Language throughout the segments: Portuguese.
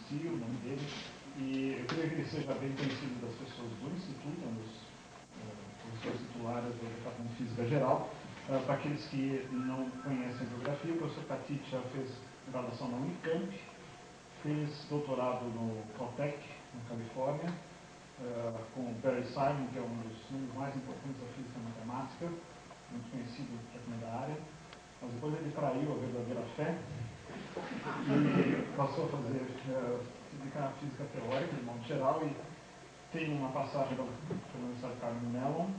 conheci o nome dele, e eu creio que ele seja bem conhecido das pessoas do Instituto, dos professores titulares do Departamento de Física Geral. Para aqueles que não conhecem a biografia, o professor Katicha fez graduação na Unicamp, fez doutorado no Caltech, na Califórnia, com o Barry Simon, que é um dos nomes mais importantes da física matemática, muito conhecido aqui da área. Mas depois ele traiu a verdadeira fé e passou a fazer física teórica, de modo geral, e tem uma passagem pela Universidade Carnegie Mellon,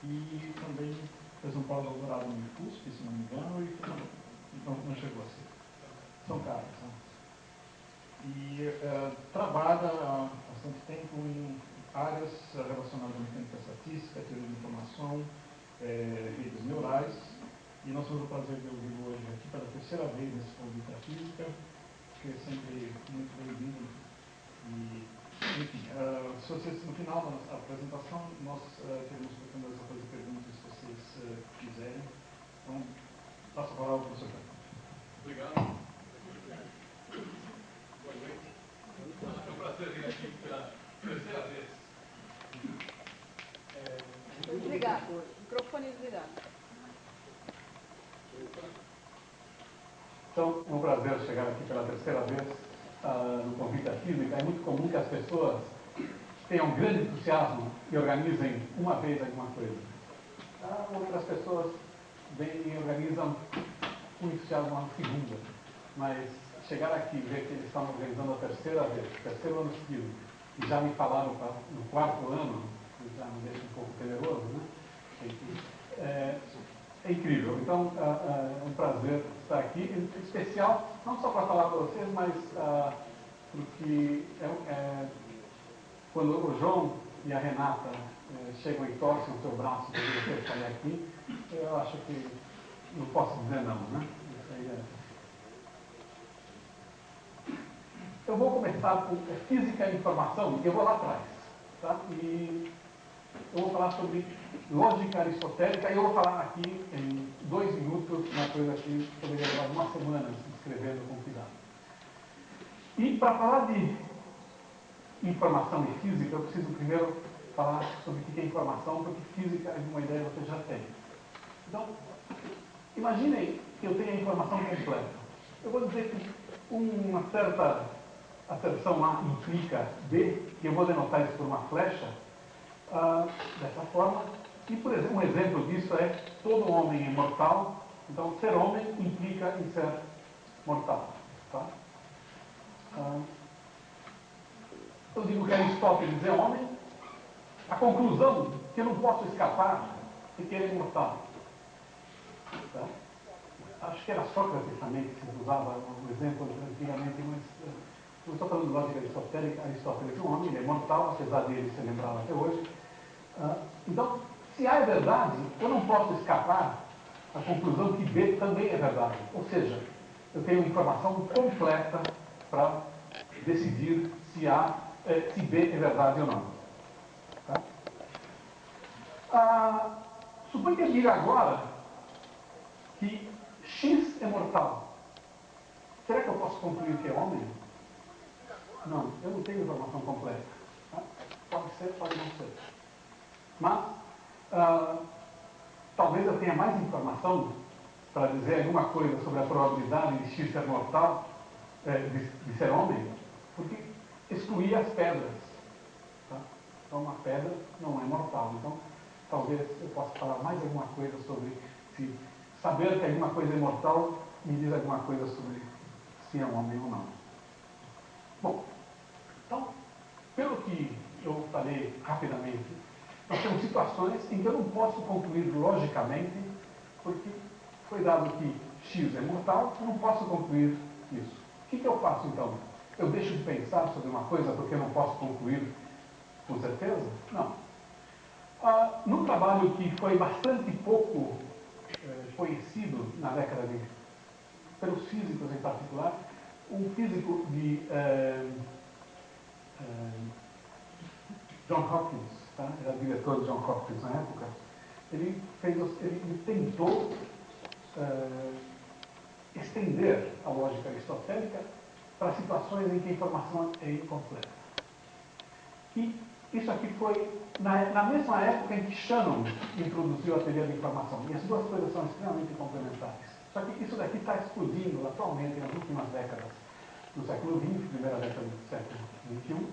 e também fez um pós-doutorado no IFUSP, se não me engano, e não chegou a ser. São caras, né? E trabalha há bastante tempo em áreas relacionadas à mecânica estatística, teoria de informação, redes neurais, e nós temos o prazer de ouvi-lo hoje aqui pela terceira vez nesse Fórum de Física, que é sempre muito bem-vindo. E, enfim, se vocês, no final da nossa apresentação, nós teremos oportunidade de fazer perguntas se vocês quiserem. Então, passo a palavra ao professor Katicha. Obrigado. Boa noite. É um prazer vir aqui pela terceira vez. Desligado. Microfone desligado. Então, é um prazer chegar aqui pela terceira vez no Convite à Física. É muito comum que as pessoas tenham grande entusiasmo e organizem uma vez alguma coisa. Outras pessoas vêm e organizam com entusiasmo uma segunda. Mas chegar aqui e ver que eles estão organizando a terceira vez, terceiro ano seguido, e já me falaram no quarto ano, que já me deixa um pouco temeroso, né? É incrível. Então, é um prazer estar aqui, em especial, não só para falar para vocês, mas porque quando o João e a Renata chegam e torcem o seu braço para você sair aqui, eu acho que não posso dizer não, né? Isso aí Eu vou começar com física e informação, eu vou lá atrás, tá? E eu vou falar sobre lógica aristotélica, e eu vou falar aqui em 2 minutos, uma coisa que poderia levar uma semana escrevendo com cuidado. E para falar de informação e física, eu preciso primeiro falar sobre o que é informação, porque física, alguma ideia você já tem. Então, imaginem que eu tenho a informação completa. Eu vou dizer que uma certa acerção A implica B, e eu vou denotar isso por uma flecha, dessa forma. E, por exemplo, um exemplo disso é todo homem é mortal, então ser homem implica em ser mortal. Tá? Eu digo que Aristóteles é homem, a conclusão que eu não posso escapar é que ele é mortal. Tá? Acho que era Sócrates também que se usava o exemplo antigamente, mas não estou falando de lógica aristotélica. Aristóteles é um homem, ele é mortal, apesar dele ser lembrado até hoje. Então, se A é verdade, eu não posso escapar à conclusão que B também é verdade. Ou seja, eu tenho informação completa para decidir se B é verdade ou não. Tá? Suponha que eu diga agora que X é mortal. Será que eu posso concluir que é homem? Não, eu não tenho informação completa. Tá? Pode ser, pode não ser. Mas, talvez eu tenha mais informação para dizer alguma coisa sobre a probabilidade de X ser mortal, de ser homem, porque excluir as pedras. Tá? Então, uma pedra não é mortal. Então, talvez eu possa falar mais alguma coisa sobre se saber que alguma coisa é mortal me diz alguma coisa sobre se é um homem ou não. Bom, então, pelo que eu falei rapidamente, nós temos situações em que eu não posso concluir logicamente, porque foi dado que X é mortal, eu não posso concluir isso. O que eu faço então? Eu deixo de pensar sobre uma coisa porque eu não posso concluir com certeza? Não. Num trabalho que foi bastante pouco conhecido na década pelos físicos em particular, um físico de John Hopkins, tá? Era diretor de John Hopkins na época, ele tentou estender a lógica aristotélica para situações em que a informação é incompleta. E isso aqui foi na mesma época em que Shannon introduziu a teoria da informação. E as duas coisas são extremamente complementares. Só que isso daqui está explodindo atualmente nas últimas décadas do século XX, primeira década do século XXI.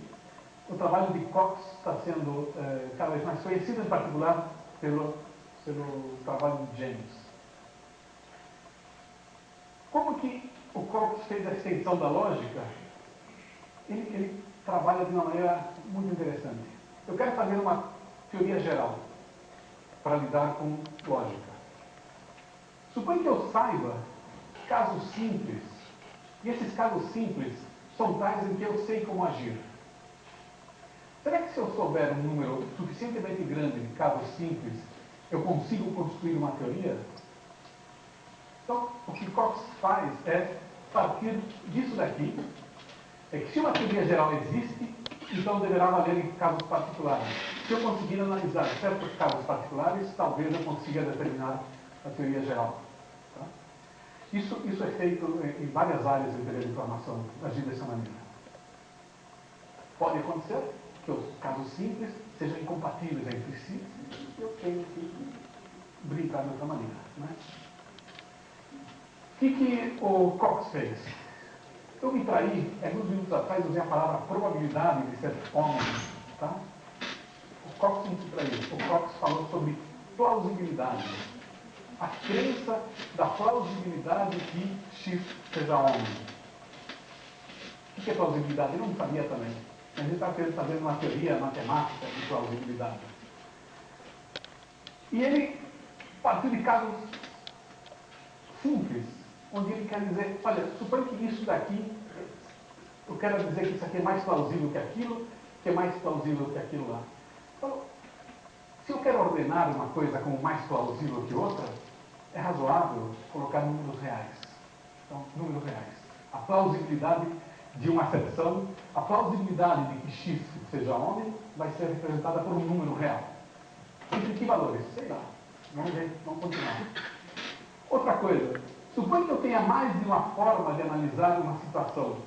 O trabalho de Cox está sendo cada vez mais conhecido, em particular pelo trabalho de James. Como que o Cox fez a extensão da lógica? Ele trabalha de uma maneira muito interessante. Eu quero fazer uma teoria geral para lidar com lógica. Suponha que eu saiba casos simples, e esses casos simples são tais em que eu sei como agir. Será que se eu souber um número suficientemente grande de casos simples, eu consigo construir uma teoria? Então, o que Cox faz é partir disso daqui, é que se uma teoria geral existe, então deverá valer em casos particulares. Se eu conseguir analisar certos casos particulares, talvez eu consiga determinar a teoria geral. Tá? Isso é feito em várias áreas da teoria da informação, agir dessa maneira. Pode acontecer que os casos simples sejam incompatíveis entre si, e eu tenho que brincar de outra maneira. Né? O que o Cox fez? Eu me traí, alguns minutos atrás, usei a palavra probabilidade de ser homem. Tá? O Cox não se traiu. O Cox falou sobre plausibilidade. A crença da plausibilidade que X seja homem. O que é plausibilidade? Eu não sabia também. A gente está fazendo uma teoria matemática de plausibilidade. E ele partiu de casos simples, onde ele quer dizer, olha, suponha que isso daqui, eu quero dizer que isso aqui é mais plausível que aquilo, que é mais plausível que aquilo lá. Então, se eu quero ordenar uma coisa como mais plausível que outra, é razoável colocar números reais. Então, números reais. A plausibilidade de uma acepção, a plausibilidade de que X seja homem, vai ser representada por um número real. Entre que valores? Sei lá. Vamos ver, vamos continuar. Outra coisa, suponha que eu tenha mais de uma forma de analisar uma situação.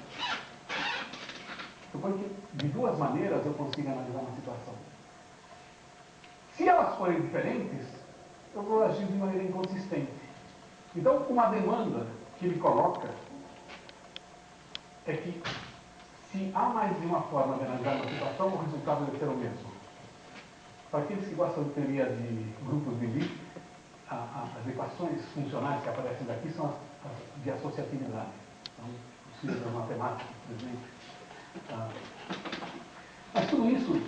Suponha que de duas maneiras eu consiga analisar uma situação. Se elas forem diferentes, eu vou agir de maneira inconsistente. Então, uma demanda que ele coloca é que, se há mais de uma forma de analisar uma situação, o resultado deve ser o mesmo. Para aqueles que gostam de teoria de grupos de Lie, as equações funcionais que aparecem daqui são as de associatividade. Então, os filhos da matemática, por exemplo. Mas tudo isso,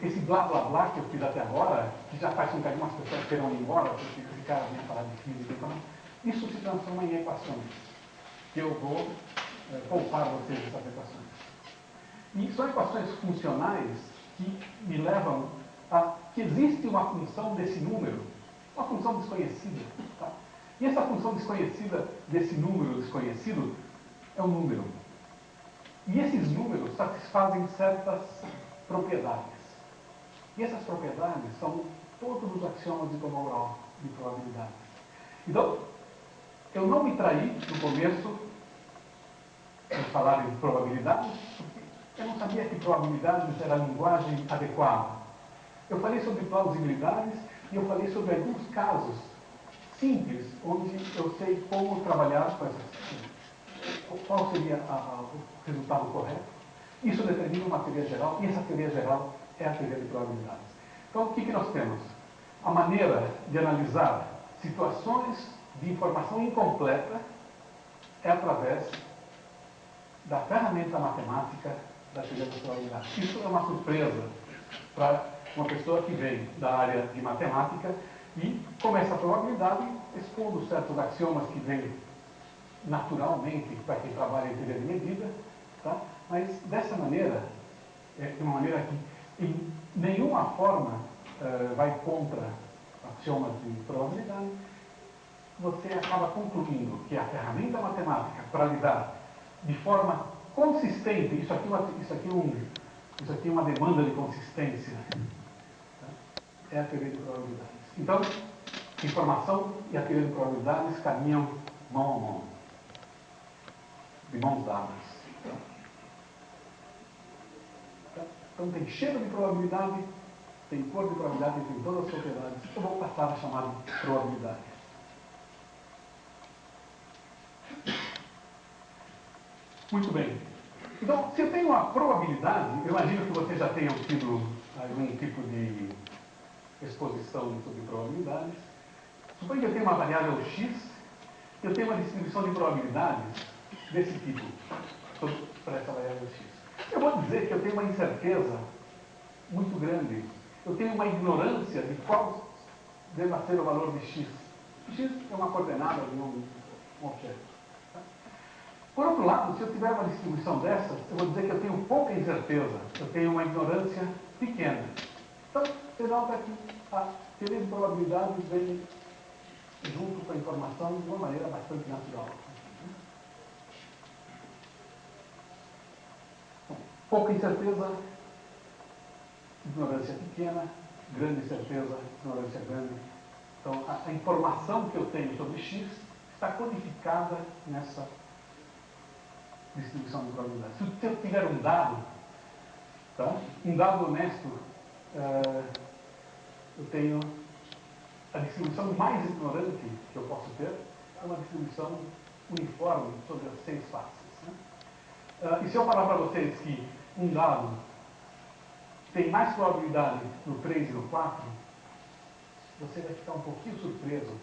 esse blá blá blá que eu fiz até agora, que já faz com que algumas pessoas queiram ir embora, porque esse cara vinha falar de física, então, isso se transforma em equações. Que eu vou poupar vocês dessas equações. E são equações funcionais que me levam a que existe uma função desse número, uma função desconhecida. Tá? E essa função desconhecida desse número desconhecido é um número. E esses números satisfazem certas propriedades. E essas propriedades são todos os axiomas de Tomorrow, de probabilidade. Então, eu não me traí no começo de falar em probabilidades, porque eu não sabia que probabilidades era a linguagem adequada. Eu falei sobre plausibilidades e eu falei sobre alguns casos simples, onde eu sei como trabalhar com essas, qual seria o resultado correto. Isso determina uma teoria geral, e essa teoria geral é a teoria de probabilidades. Então, o que nós temos? A maneira de analisar situações de informação incompleta é através da ferramenta matemática da teoria da probabilidade. Isso é uma surpresa para uma pessoa que vem da área de matemática e começa a probabilidade expondo certos axiomas que vêm naturalmente para quem trabalha em teoria de medida, tá? Mas dessa maneira, de uma maneira que em nenhuma forma vai contra axiomas de probabilidade, você acaba concluindo que a ferramenta matemática para lidar de forma consistente, isso aqui é uma demanda de consistência, tá? É a teoria de probabilidades. Então, informação e a teoria de probabilidades caminham mão a mão, de mãos dadas. Então tem cheiro de probabilidade, tem cor de probabilidade, tem todas as propriedades. Eu vou passar a chamar de probabilidade. Muito bem. Então, se eu tenho uma probabilidade, eu imagino que vocês já tenham tido algum tipo de exposição sobre probabilidades. Suponho que eu tenho uma variável x, eu tenho uma distribuição de probabilidades desse tipo, para essa variável x. Eu vou dizer que eu tenho uma incerteza muito grande. Eu tenho uma ignorância de qual deva ser o valor de x. X é uma coordenada de um objeto. Por outro lado, se eu tiver uma distribuição dessas, eu vou dizer que eu tenho pouca incerteza, eu tenho uma ignorância pequena. Então, você nota que a teoria de probabilidade vem junto com a informação de uma maneira bastante natural. Pouca incerteza, ignorância pequena, grande certeza, ignorância grande. Então, a informação que eu tenho sobre x está codificada nessa distribuição de probabilidade. Se eu tiver um dado, tá? Um dado honesto, eu tenho a distribuição mais ignorante que eu posso ter, é uma distribuição uniforme sobre as 6 faces. Né? E se eu falar para vocês que um dado tem mais probabilidade no 3 e no 4, você vai ficar um pouquinho surpreso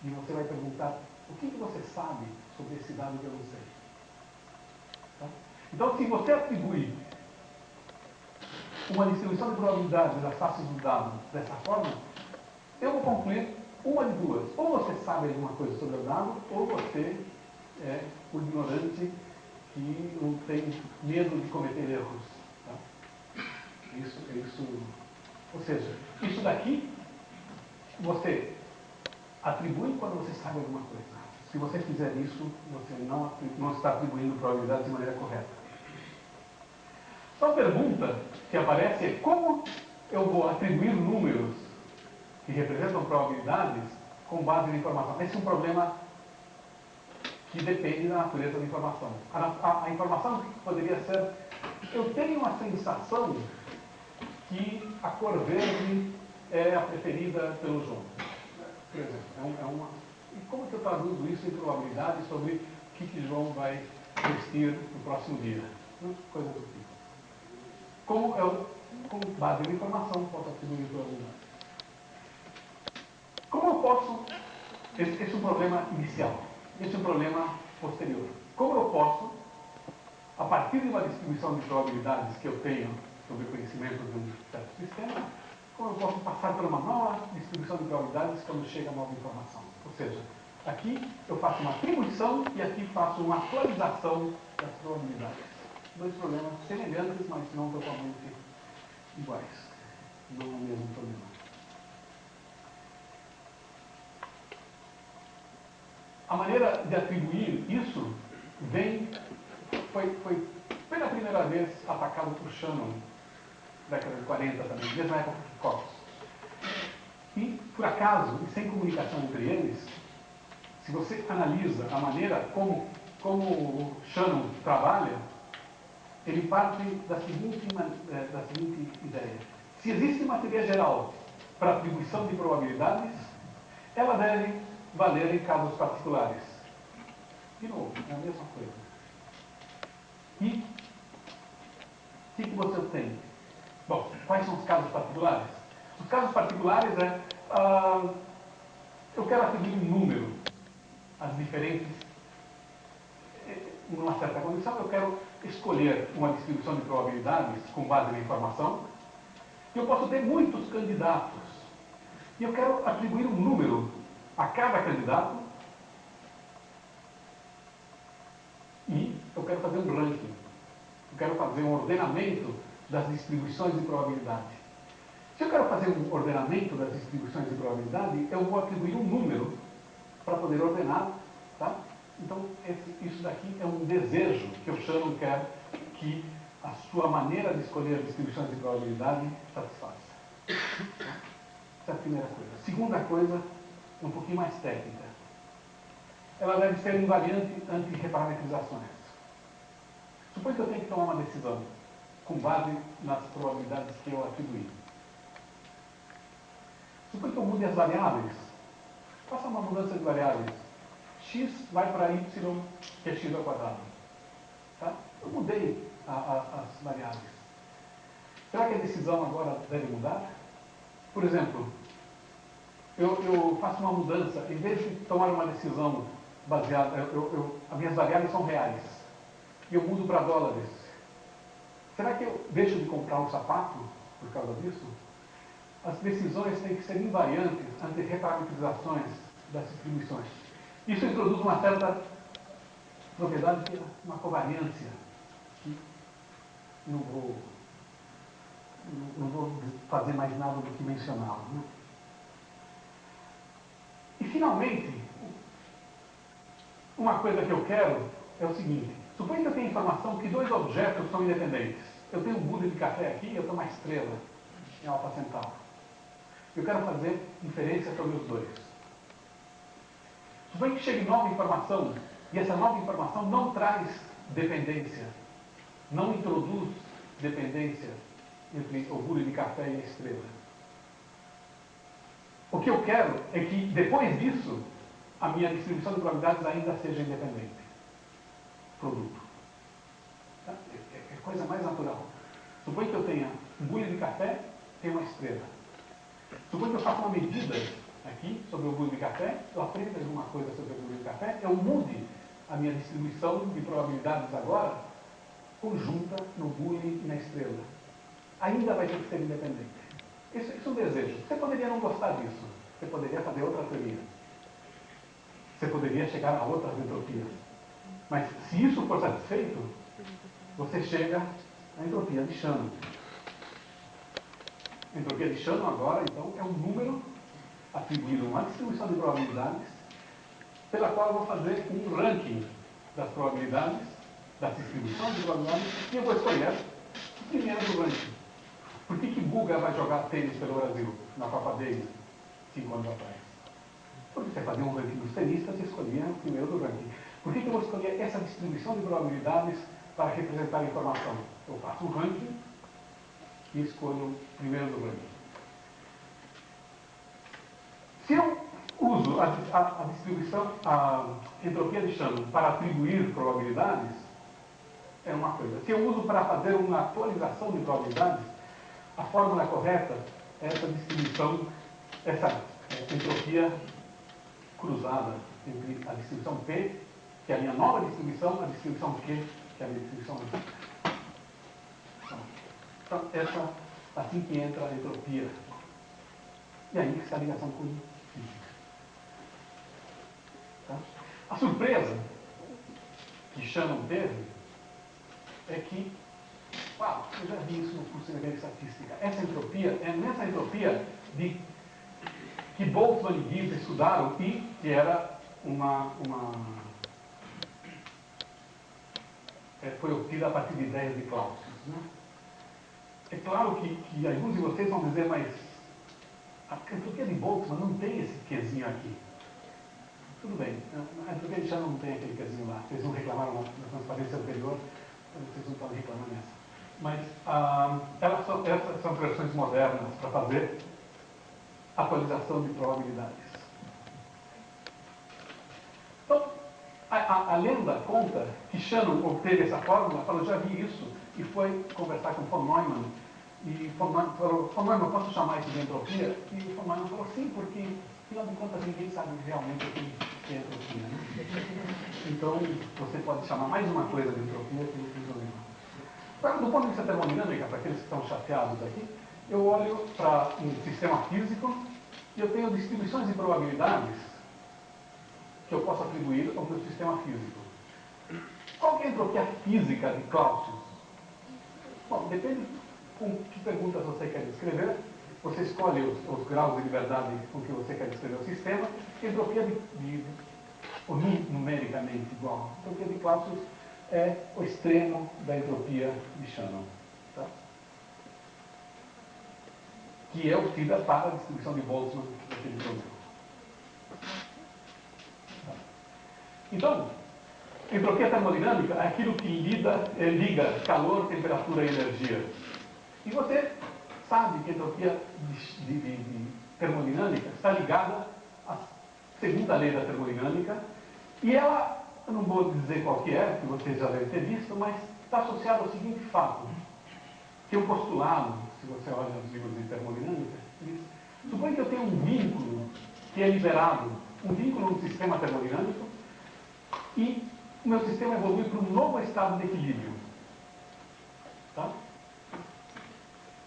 e você vai perguntar: o que você sabe sobre esse dado que eu não sei? Tá? Então, se você atribui uma distribuição de probabilidade das faces do dado dessa forma, eu vou concluir uma de duas: ou você sabe alguma coisa sobre o dado, ou você é o ignorante que não tem medo de cometer erros. Tá? Isso, ou seja, isso daqui você atribui quando você sabe alguma coisa. Se você fizer isso, você não está atribuindo probabilidades de maneira correta. Então a pergunta que aparece é: como eu vou atribuir números que representam probabilidades com base na informação? Esse é um problema que depende da natureza da informação. A informação poderia ser: eu tenho a sensação que a cor verde é a preferida pelo João. Por exemplo, e como que eu traduzo isso em probabilidade sobre o que João vai vestir no próximo dia? Coisa do tipo. Como eu, com base na informação, posso atribuir probabilidade? Como eu posso... Esse é um problema inicial. Esse é um problema posterior. Como eu posso, a partir de uma distribuição de probabilidades que eu tenho sobre o conhecimento de um certo sistema, como eu posso passar para uma nova distribuição de probabilidades quando chega a nova informação? Ou seja, aqui eu faço uma atribuição e aqui faço uma atualização das probabilidades. Dois problemas semelhantes, mas não totalmente iguais. Não é o mesmo problema. A maneira de atribuir isso foi pela primeira vez atacado por Shannon, década de 40 também, mesma época que Cox. E, por acaso, e sem comunicação entre eles, se você analisa a maneira como Shannon trabalha, ele parte da seguinte ideia: se existe uma teoria geral para atribuição de probabilidades, ela deve valer em casos particulares. De novo, é a mesma coisa. E o que você tem? Bom, quais são os casos particulares? Os casos particulares eu quero atribuir um número às diferentes, numa certa condição, eu quero escolher uma distribuição de probabilidades com base na informação, e eu posso ter muitos candidatos, e eu quero atribuir um número a cada candidato, e eu quero fazer um ranking, eu quero fazer um ordenamento das distribuições de probabilidade. Se eu quero fazer um ordenamento das distribuições de probabilidade, eu vou atribuir um número para poder ordenar, tá? Então, isso daqui é um desejo que o Shannon quer que a sua maneira de escolher distribuições de probabilidade satisfaça. Essa é a primeira coisa. A segunda coisa, um pouquinho mais técnica. Ela deve ser invariante anti-reparametrizações. Suponho que eu tenho que tomar uma decisão. com base nas probabilidades que eu atribuí. Suponha que eu mude as variáveis. Faça uma mudança de variáveis. X vai para y, que é x ao quadrado. Tá? Eu mudei as variáveis. Será que a decisão agora deve mudar? Por exemplo, eu faço uma mudança, em vez de tomar uma decisão baseada, as minhas variáveis são reais, e eu mudo para dólares. Será que eu deixo de comprar um sapato por causa disso? As decisões têm que ser invariantes ante reparametrizações das distribuições. Isso introduz uma certa propriedade, que é uma covariância, que não vou fazer mais nada do que mencioná-lo. Né? E, finalmente, uma coisa que eu quero é o seguinte. Suponha que eu tenha informação que dois objetos são independentes. Eu tenho um bule de café aqui e eu tenho uma estrela em Alfa Centauro. Eu quero fazer inferência sobre os dois. Suponha que chegue nova informação e essa nova informação não traz dependência, não introduz dependência entre o bule de café e a estrela. O que eu quero é que, depois disso, a minha distribuição de probabilidades ainda seja independente. Produto. Tá? É coisa mais natural. Suponha que eu tenha um bule de café e uma estrela. Suponha que eu faça uma medida aqui sobre o bule de café, eu aprenda alguma coisa sobre o bule de café, eu mude a minha distribuição de probabilidades agora conjunta no bule e na estrela. Ainda vai ter que ser independente. Isso é um desejo. Você poderia não gostar disso. Você poderia fazer outra teoria. Você poderia chegar a outras entropias. Mas se isso for satisfeito, você chega à entropia de Shannon. A entropia de Shannon agora, então, é um número atribuído a uma distribuição de probabilidades, pela qual eu vou fazer um ranking das probabilidades, das distribuições de probabilidades, e eu vou escolher o primeiro do ranking. Por que Guga vai jogar tênis pelo Brasil na Copa Davis 5 anos atrás? Porque você fazia um ranking dos tenistas e escolhia o primeiro do ranking. Por que eu vou escolher essa distribuição de probabilidades para representar a informação? Eu faço um ranking e escolho o primeiro do ranking. Se eu uso a distribuição, a entropia de Shannon para atribuir probabilidades, é uma coisa. Se eu uso para fazer uma atualização de probabilidades, a fórmula correta é essa distribuição, essa entropia cruzada entre a distribuição P, que é a minha nova distribuição, a distribuição Q, que é a minha distribuição antiga. Então, essa, assim que entra a entropia. E aí está a ligação com física. Tá? A surpresa que Shannon teve é que, uau, eu já vi isso no curso de mecânica estatística. Essa entropia é nessa entropia que Boltzmann e Gibbs estudaram e que era foi obtida a partir de ideias de Clausius. Né? É claro que alguns de vocês vão dizer, mas a entropia de Boltzmann não tem esse quezinho aqui. Tudo bem, a entropia de Shannon não tem aquele quezinho lá. Vocês não reclamaram na transparência anterior, vocês não podem reclamar nessa. Mas essas são versões modernas para fazer atualização de probabilidades. Então, a lenda conta que Shannon obteve essa fórmula, falou, já vi isso, e foi conversar com von Neumann. E von Neumann falou, von Neumann, posso chamar isso de entropia? E von Neumann falou, sim, porque, afinal de contas, ninguém sabe realmente o que é entropia. Né? Então, você pode chamar mais uma coisa de entropia que não tem problema. Agora, do ponto de vista termodinâmica, para aqueles que estão chateados aqui, eu olho para um sistema físico e eu tenho distribuições de probabilidades que eu posso atribuir ao meu sistema físico. Qual que é a entropia física de Clausius? Bom, depende com que perguntas você quer descrever. Você escolhe os graus de liberdade com que você quer descrever o sistema. A entropia numericamente igual. A entropia de Clausius é o extremo da entropia de Shannon. Tá? Que é obtida para a distribuição de Boltzmann daquele problema. Tá? Então, Entropia termodinâmica é aquilo que liga calor, temperatura e energia. E você sabe que a entropia de termodinâmica está ligada à segunda lei da termodinâmica, e ela, eu não vou dizer qual que é, que vocês já devem ter visto, mas está associada ao seguinte fato, que o postulado, se você olha nos livros de termodinâmica, diz, suponha que eu tenho um vínculo que é liberado, um vínculo no sistema termodinâmico, e o meu sistema evolui para um novo estado de equilíbrio. Tá?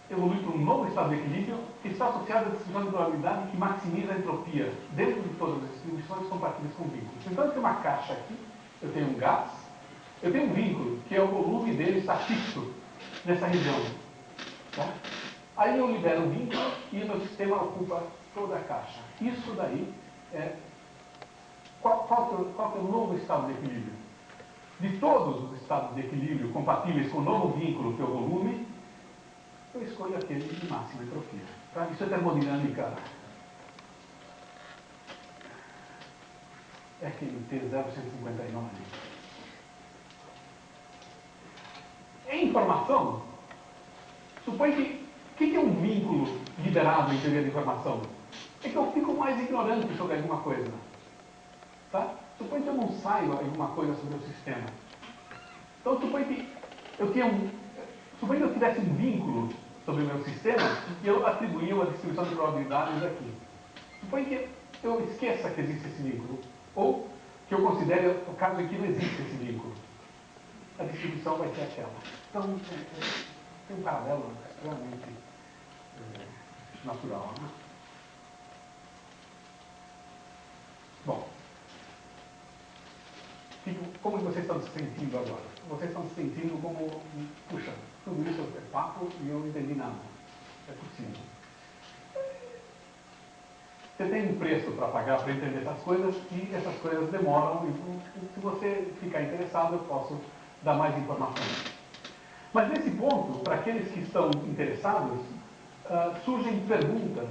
Evolui para um novo estado de equilíbrio que está associado à distribuição de probabilidade que maximiza a entropia dentro de todas as distribuições compatíveis com vínculos. Então, eu tenho uma caixa aqui, eu tenho um gás, eu tenho um vínculo, que é o volume dele está fixo nessa região. Tá? Aí eu libero o vínculo e o meu sistema ocupa toda a caixa. Isso daí é... Qual que é o novo estado de equilíbrio? De todos os estados de equilíbrio compatíveis com o novo vínculo, que é o volume, eu escolho aquele de máxima entropia. Tá? Isso é termodinâmica RMT 0159. Em informação, supõe que é um vínculo liberado em teoria de informação? É que eu fico mais ignorante sobre alguma coisa. Tá? Suponho que eu não saiba alguma coisa sobre o sistema. Então, suponho que eu tivesse um vínculo sobre o meu sistema e eu atribuía uma distribuição de probabilidades aqui. Suponho que eu esqueça que existe esse vínculo, ou que eu considere o caso em que não existe esse vínculo. A distribuição vai ser aquela. Então, tem um paralelo extremamente natural. Né? Bom, como vocês estão se sentindo agora? Vocês estão se sentindo como, puxa, tudo isso é papo e eu não entendi nada. É possível. Você tem um preço para pagar para entender essas coisas e essas coisas demoram. E se você ficar interessado, eu posso dar mais informações. Mas nesse ponto, para aqueles que estão interessados, surgem perguntas.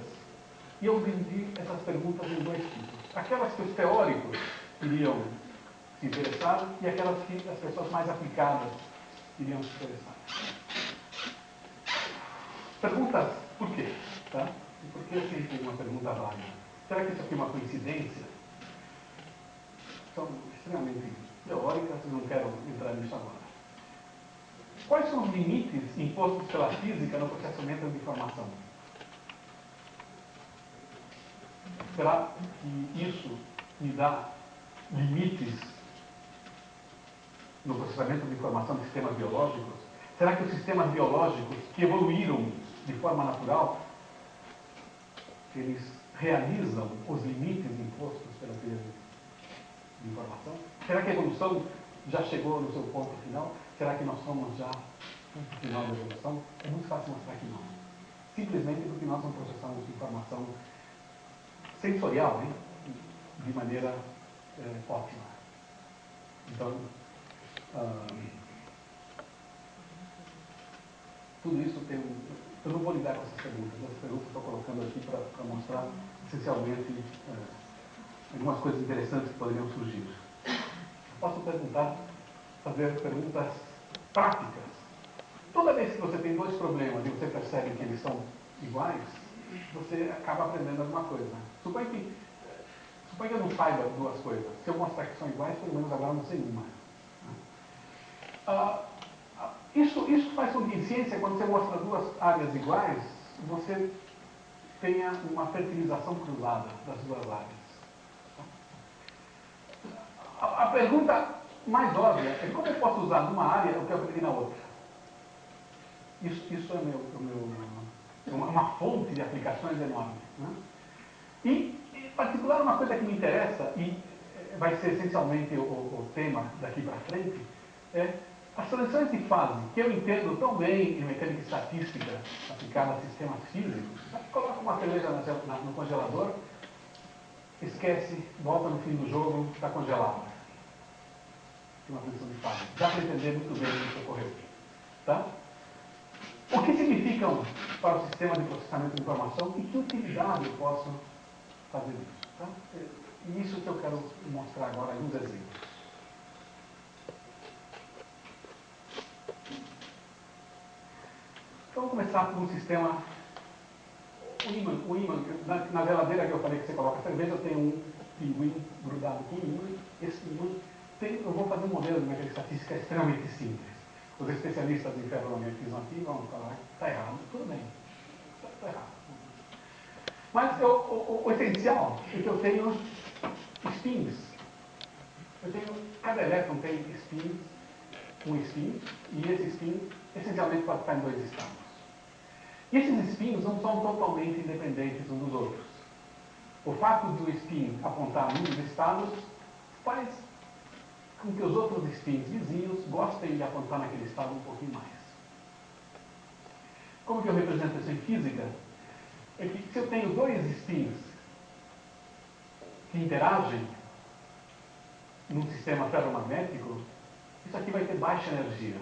E eu dividi essas perguntas em dois tipos. Aquelas que os teóricos iriam se interessar e aquelas que as pessoas mais aplicadas iriam se interessar. Perguntas, por quê? Tá? E por que sempre uma pergunta válida? Será que isso aqui é uma coincidência? São extremamente teóricas, eu não quero entrar nisso agora. Quais são os limites impostos pela física no processamento de informação? Será que isso me dá limites no processamento de informação de sistemas biológicos? Será que os sistemas biológicos que evoluíram de forma natural, eles realizam os limites impostos pela teoria de informação? Será que a evolução já chegou no seu ponto final? Será que nós somos já no final da evolução? É muito fácil mostrar que não. Simplesmente porque nós não processamos informação sensorial, hein? De maneira ótima. Então, tudo isso tem eu não vou lidar com essas perguntas. Essas perguntas eu estou colocando aqui para mostrar, essencialmente, algumas coisas interessantes que poderiam surgir. Eu posso fazer perguntas práticas. Toda vez que você tem dois problemas e você percebe que eles são iguais, você acaba aprendendo alguma coisa. Suponha que eu não saiba duas coisas. Se eu mostrar que são iguais, pelo menos agora eu não sei uma. Isso faz com que em ciência, quando você mostra duas áreas iguais, você tenha uma fertilização cruzada das duas áreas. A pergunta mais óbvia é como eu posso usar numa área o que eu aprendi na outra. Isso é uma fonte de aplicações enorme. Né? E, em particular, uma coisa que me interessa, e vai ser essencialmente o tema daqui para frente, é as transições de fase, que eu entendo tão bem em mecânica estatística aplicada a sistemas físicos. Coloca uma cerveja no congelador, esquece, volta no fim do jogo, está congelado. Tem uma transição de fase. Dá para entender muito bem o que ocorreu. Tá? O que significam para o sistema de processamento de informação e que utilidade eu posso fazer isso? Tá? E isso que eu quero mostrar agora, alguns exemplos. começar por um sistema, o ímã na geladeira que eu falei que você coloca cerveja, eu tenho um pinguim grudado com um ímã. Esse ímã, eu vou fazer um modelo de mecânica estatística extremamente simples. Os especialistas em ferromagnetismo aqui vão falar que está errado. Tudo bem, está errado. Mas o essencial é que eu tenho spins. Cada elétron tem spins, um spin, e esse spin essencialmente pode estar em dois estados. E esses spins não são totalmente independentes uns dos outros. O fato de o spin apontar num dos estados faz com que os outros spins vizinhos gostem de apontar naquele estado um pouquinho mais. Como que eu represento isso em física? É que se eu tenho dois spins que interagem num sistema ferromagnético, isso aqui vai ter baixa energia.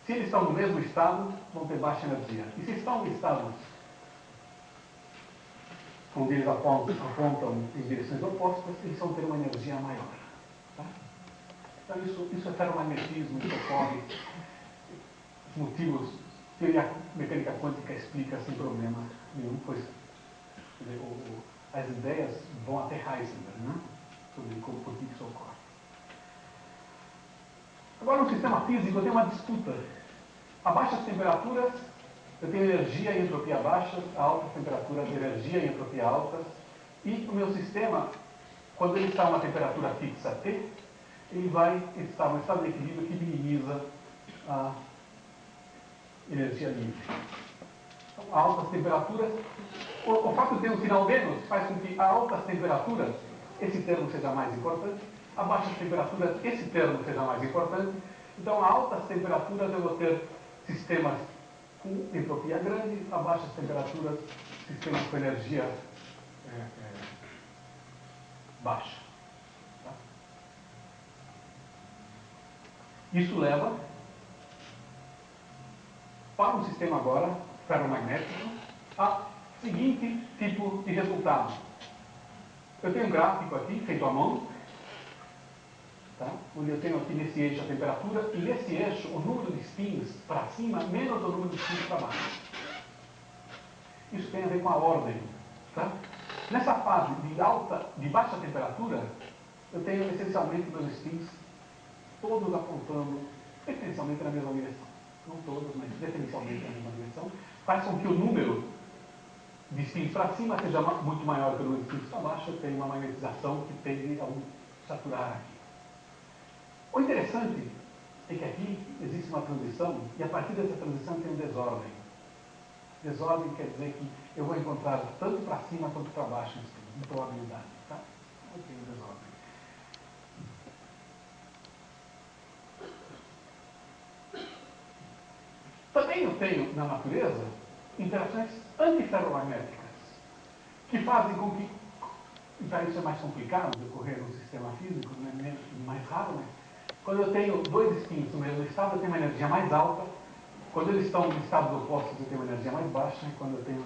Se eles estão no mesmo estado, vão ter baixa energia. E se estão em estados onde eles apontam em direções opostas, eles vão ter uma energia maior. Tá? Então isso é ferromagnetismo, isso ocorre. Os motivos, teoria mecânica quântica explica sem problema nenhum, pois as ideias vão até Heisenberg, né? Sobre por que isso ocorre. Agora, no sistema físico, eu tenho uma disputa. A baixas temperaturas, eu tenho energia e entropia baixas, a altas temperaturas, energia e entropia altas. E o meu sistema, quando ele está a uma temperatura fixa T, ele vai estar num estado de equilíbrio que minimiza a energia livre. Então, a altas temperaturas, o fato de ter um sinal menos faz com que a altas temperaturas, esse termo seja mais importante, a baixas temperaturas, esse termo seja mais importante. Então, a altas temperaturas eu vou ter sistemas com entropia grande, a baixas temperaturas, sistemas com energia baixa. Tá? Isso leva para um sistema agora ferromagnético a seguinte tipo de resultado. Eu tenho um gráfico aqui, feito à mão, tá? Onde eu tenho aqui nesse eixo a temperatura, e nesse eixo o número de spins para cima menos o número de spins para baixo. Isso tem a ver com a ordem. Tá? Nessa fase de baixa temperatura, eu tenho essencialmente meus spins todos apontando preferencialmente na mesma direção. Não todos, mas preferencialmente na mesma direção. Faz com que o número de spins para cima seja muito maior que o número de spins para baixo. Eu tenho uma magnetização que tende a saturar aqui. O interessante é que aqui existe uma transição, e a partir dessa transição tem um desordem. Desordem quer dizer que eu vou encontrar tanto para cima quanto para baixo em probabilidade. Tá? Eu tenho desordem. Também eu tenho na natureza interações antiferromagnéticas, que fazem com que, então isso é mais complicado de ocorrer no sistema físico, né? Mais raro, mas quando eu tenho dois spins no mesmo estado, eu tenho uma energia mais alta. Quando eles estão em estados opostos, eu tenho uma energia mais baixa. E quando eu tenho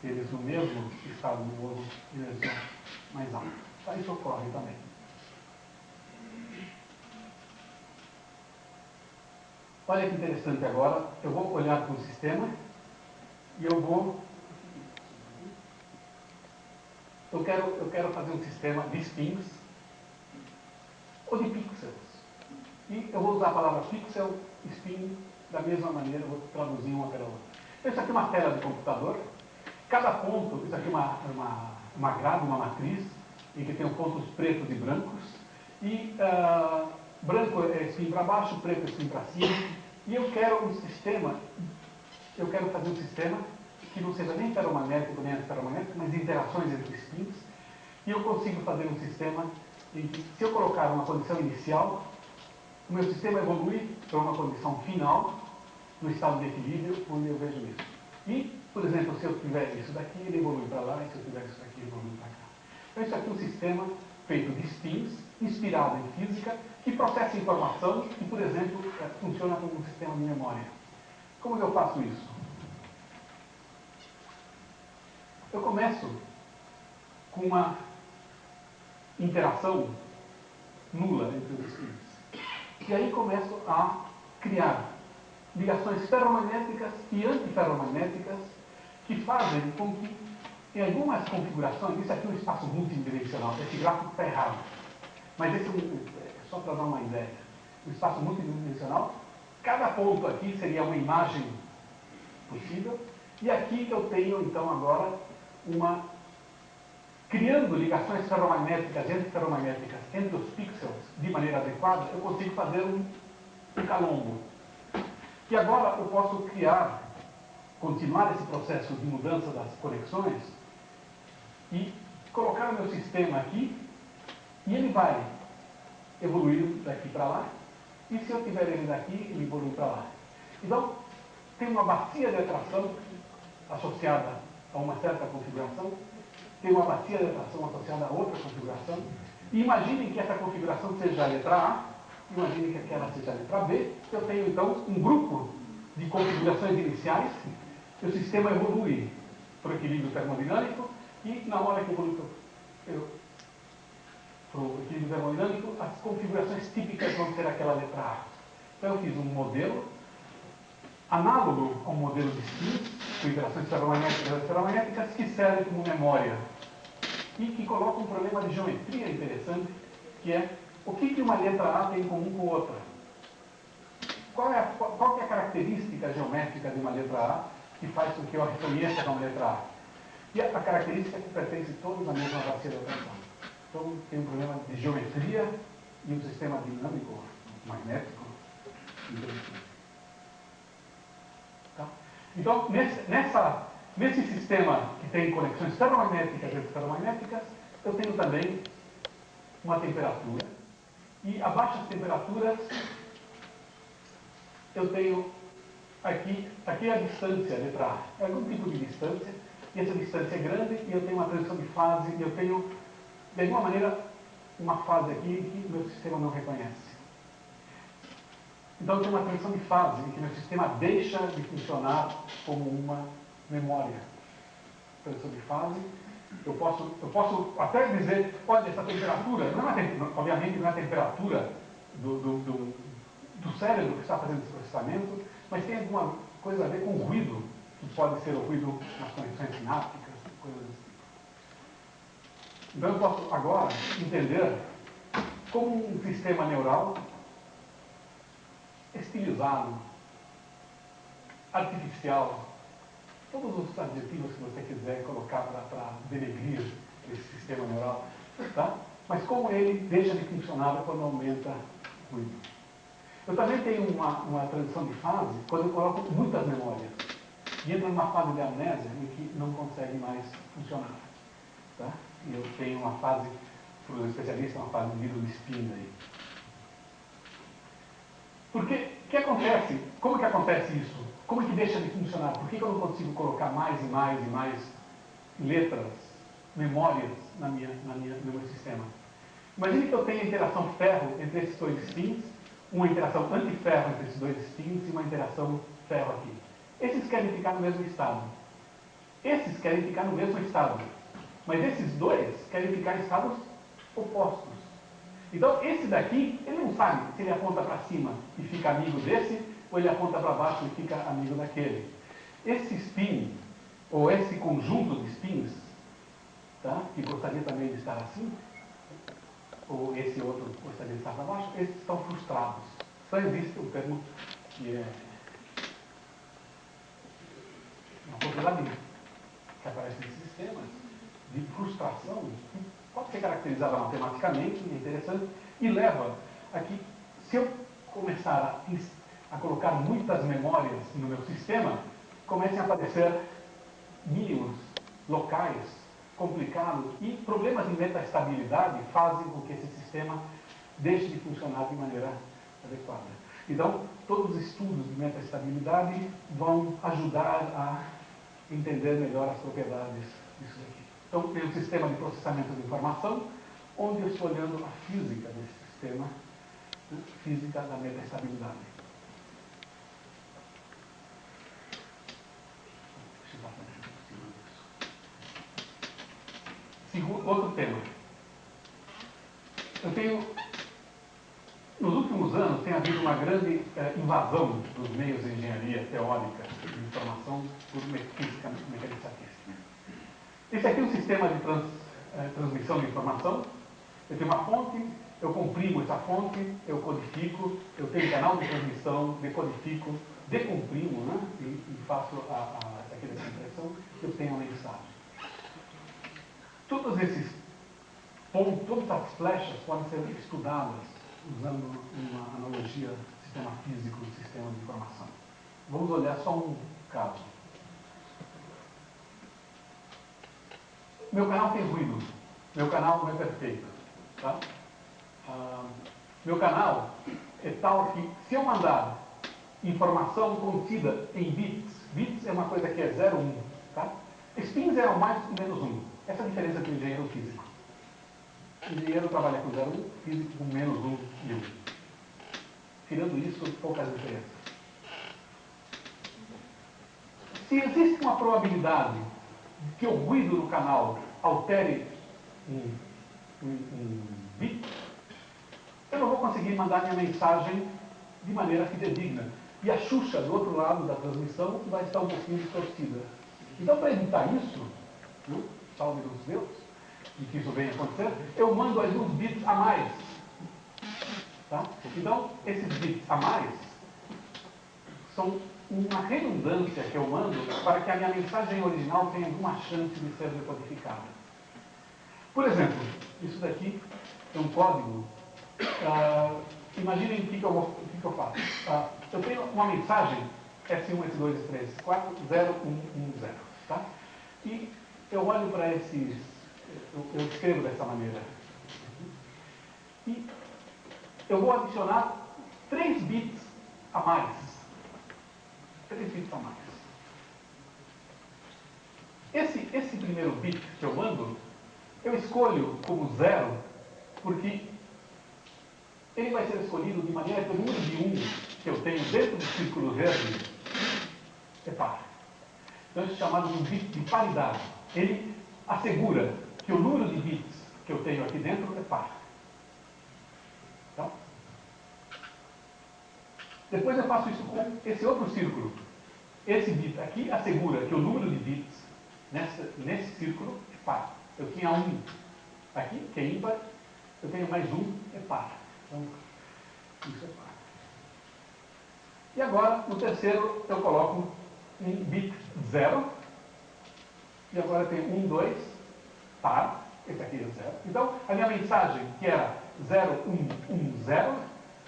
eles no mesmo estado de novo, energia mais alta. Tá? Isso ocorre também. Olha que interessante agora. Eu vou olhar para o sistema e eu quero fazer um sistema de spins ou de pixels. E eu vou usar a palavra pixel, spin, da mesma maneira, eu vou traduzir uma pela outra. Isso aqui é uma tela de computador. Cada ponto, isso aqui é uma grade, uma matriz, em que tem pontos pretos e brancos. E branco é spin para baixo, preto é spin para cima. E eu quero fazer um sistema que não seja nem ferromagnético nem antiferromagnético, mas interações entre spins. E eu consigo fazer um sistema em que, se eu colocar uma condição inicial, o meu sistema evolui para uma condição final, no estado de equilíbrio, onde eu vejo isso. E, por exemplo, se eu tiver isso daqui, ele evolui para lá, e se eu tiver isso daqui, ele evolui para cá. Então, isso aqui é um sistema feito de spins, inspirado em física, que processa informação e, por exemplo, funciona como um sistema de memória. Como que eu faço isso? Eu começo com uma interação nula entre os spins. E aí começo a criar ligações ferromagnéticas e antiferromagnéticas que fazem com que, em algumas configurações, isso aqui é um espaço multidimensional, esse gráfico está errado, mas esse é só para dar uma ideia. Um espaço multidimensional, cada ponto aqui seria uma imagem possível, e aqui eu tenho, então, agora, criando ligações ferromagnéticas e antiferromagnéticas entre os pixels de maneira adequada, eu consigo fazer um calombo. E agora eu posso continuar esse processo de mudança das conexões e colocar o meu sistema aqui, e ele vai evoluir daqui para lá, e se eu tiver ele daqui, ele evolui para lá. Então, tem uma bacia de atração associada a uma certa configuração, tem uma bacia de atração associada a outra configuração, e imaginem que essa configuração seja a letra A, imaginem que aquela seja a letra B, eu tenho então um grupo de configurações iniciais, e o sistema evolui para o equilíbrio termodinâmico, e na hora que evolui para o equilíbrio termodinâmico, as configurações típicas vão ser aquela letra A. Então eu fiz um modelo análogo ao modelo de spins, com interações ferromagnéticas e ferromagnéticas, que serve como memória e que coloca um problema de geometria interessante, que é o que uma letra A tem em comum com outra. Qual que é a característica geométrica de uma letra A que faz com que eu a reconheça como letra A? E a característica é que pertence todos à mesma bacia de atração. Então tem um problema de geometria e um sistema dinâmico, magnético, interessante. Tá? Então, nesse sistema que tem conexões ferromagnéticas e antiferromagnéticas, eu tenho também uma temperatura, e a baixas temperaturas eu tenho aqui é a distância, a letra A, é algum tipo de distância, e essa distância é grande, e eu tenho uma transição de fase, e eu tenho, de alguma maneira, uma fase aqui que o meu sistema não reconhece. Então eu tenho uma transição de fase em que meu sistema deixa de funcionar como uma memória. Transição de fase, eu posso até dizer, olha, essa temperatura, obviamente não é a temperatura do cérebro que está fazendo esse processamento, mas tem alguma coisa a ver com o ruído, que pode ser o ruído nas conexões sinápticas, coisas desse tipo. Então eu posso agora entender como um sistema neural estilizado, artificial, todos os adjetivos que você quiser colocar para denegrir esse sistema neural, tá? Mas como ele deixa de funcionar quando aumenta o ruído. Eu também tenho uma transição de fase quando eu coloco muitas memórias e entra numa fase de amnésia em que não consegue mais funcionar. Tá? E eu tenho uma fase, para os especialistas, uma fase de little spin aí. Porque, o que acontece? Como que acontece isso? Como que deixa de funcionar? Por que eu não consigo colocar mais e mais e mais letras, memórias no meu sistema? Imagine que eu tenha interação ferro entre esses dois spins, uma interação antiferro entre esses dois spins e uma interação ferro aqui. Esses querem ficar no mesmo estado. Esses querem ficar no mesmo estado. Mas esses dois querem ficar em estados opostos. Então, esse daqui, ele não sabe se ele aponta para cima e fica amigo desse, ou ele aponta para baixo e fica amigo daquele. Esse spin, ou esse conjunto de spins, tá, que gostaria também de estar assim, ou esse outro gostaria de estar para baixo, esses estão frustrados. Só existe um termo que é uma propriedade que aparece nesses sistemas de frustração, que pode ser caracterizada matematicamente, é interessante, e leva a que, se eu começar a colocar muitas memórias no meu sistema, comecem a aparecer mínimos, locais, complicados, e problemas de metaestabilidade fazem com que esse sistema deixe de funcionar de maneira adequada. Então, todos os estudos de metaestabilidade vão ajudar a entender melhor as propriedades disso aqui. Então, tem um sistema de processamento de informação, onde eu estou olhando a física desse sistema, né? Física da metaestabilidade. Outro tema. Eu tenho, nos últimos anos, tem havido uma grande invasão dos meios de engenharia teórica de informação por física, mecânica estatística. Esse aqui é um sistema de transmissão de informação. Eu tenho uma fonte, eu comprimo essa fonte, eu codifico, eu tenho um canal de transmissão, decodifico, decomprimo, né? E faço aquela impressão, eu tenho a mensagem. Todos esses pontos, todas as flechas podem ser estudadas usando uma analogia sistema físico e sistema de informação. Vamos olhar só um caso. Meu canal tem ruído. Meu canal não é perfeito. Tá? Meu canal é tal que, se eu mandar informação contida em bits, bits é uma coisa que é 0, 1. Tá? Spins é o mais e menos 1. Essa é a diferença entre o engenheiro físico. O engenheiro trabalha com 0, 1, físico com menos 1 e 1. Tirando isso, poucas diferenças. Se existe uma probabilidade de que o ruído no canal altere um bit, eu não vou conseguir mandar minha mensagem de maneira fidedigna. E a Xuxa, do outro lado da transmissão, vai estar um pouquinho distorcida. Então, para evitar isso, salve dos deuses, e que isso venha acontecer, eu mando alguns bits a mais. Tá? Então, esses bits a mais são uma redundância que eu mando para que a minha mensagem original tenha alguma chance de ser decodificada. Por exemplo, isso daqui é um código. Imaginem o que eu faço. Eu tenho uma mensagem S1, S2, S3, S4, 0, 1, 1, 0. Tá? E eu olho para esses. Eu escrevo dessa maneira. E eu vou adicionar 3 bits a mais. 3 bits a mais. Esse primeiro bit que eu mando, eu escolho como 0, porque ele vai ser escolhido de maneira que o número de 1 que eu tenho dentro do círculo verde é par. Então, isso é chamado de um bit de paridade. Ele assegura que o número de bits que eu tenho aqui dentro é par. Tá? Depois eu faço isso com esse outro círculo. Esse bit aqui assegura que o número de bits nesse círculo é par. Eu tinha 1 aqui, que é ímpar, eu tenho mais 1, é par. Então, isso é par. E agora, no terceiro, eu coloco um bit 0. E agora eu tenho 1, 2, par. Esse aqui é 0. Então, a minha mensagem, que era 0, 1, 1, 0,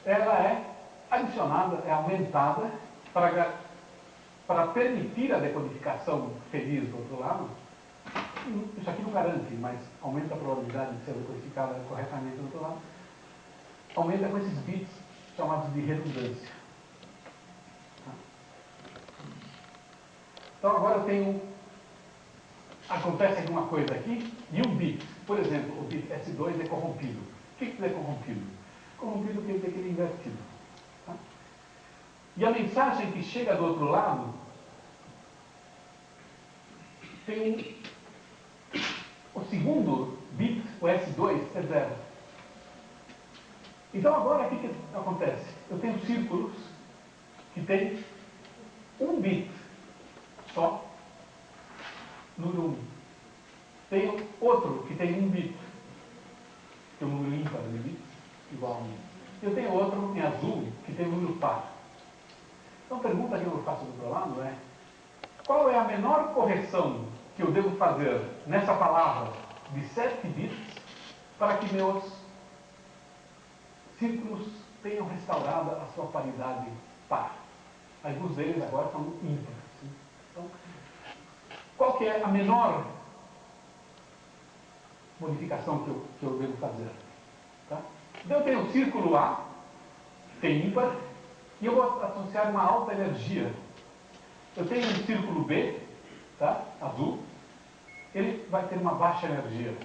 ela é adicionada, é aumentada para permitir a decodificação feliz do outro lado. Isso aqui não garante, mas aumenta a probabilidade de ser decodificada corretamente do outro lado. Aumenta com esses bits chamados de redundância. Então agora eu tenho. Acontece alguma coisa aqui e um bit, por exemplo, o bit S2 é corrompido. O que é corrompido? Corrompido quer dizer que ele é invertido. Tá? E a mensagem que chega do outro lado tem o segundo bit, o S2, é 0. Então agora o que acontece? Eu tenho círculos que tem um bit só, número 1. Tenho outro que tem um bit, que é um número ímpar de bits, igual a 1. Eu tenho outro em azul que tem um número par. Então a pergunta que eu faço do outro lado é: qual é a menor correção que eu devo fazer nessa palavra de 7 bits para que meus círculos tenham restaurado a sua paridade par? Alguns deles agora são ímpares. Então, qual que é a menor modificação que eu devo fazer? Tá? Então eu tenho o círculo A, que tem ímpar, e eu vou associar uma alta energia. Eu tenho um círculo B, tá? Azul, ele vai ter uma baixa energia.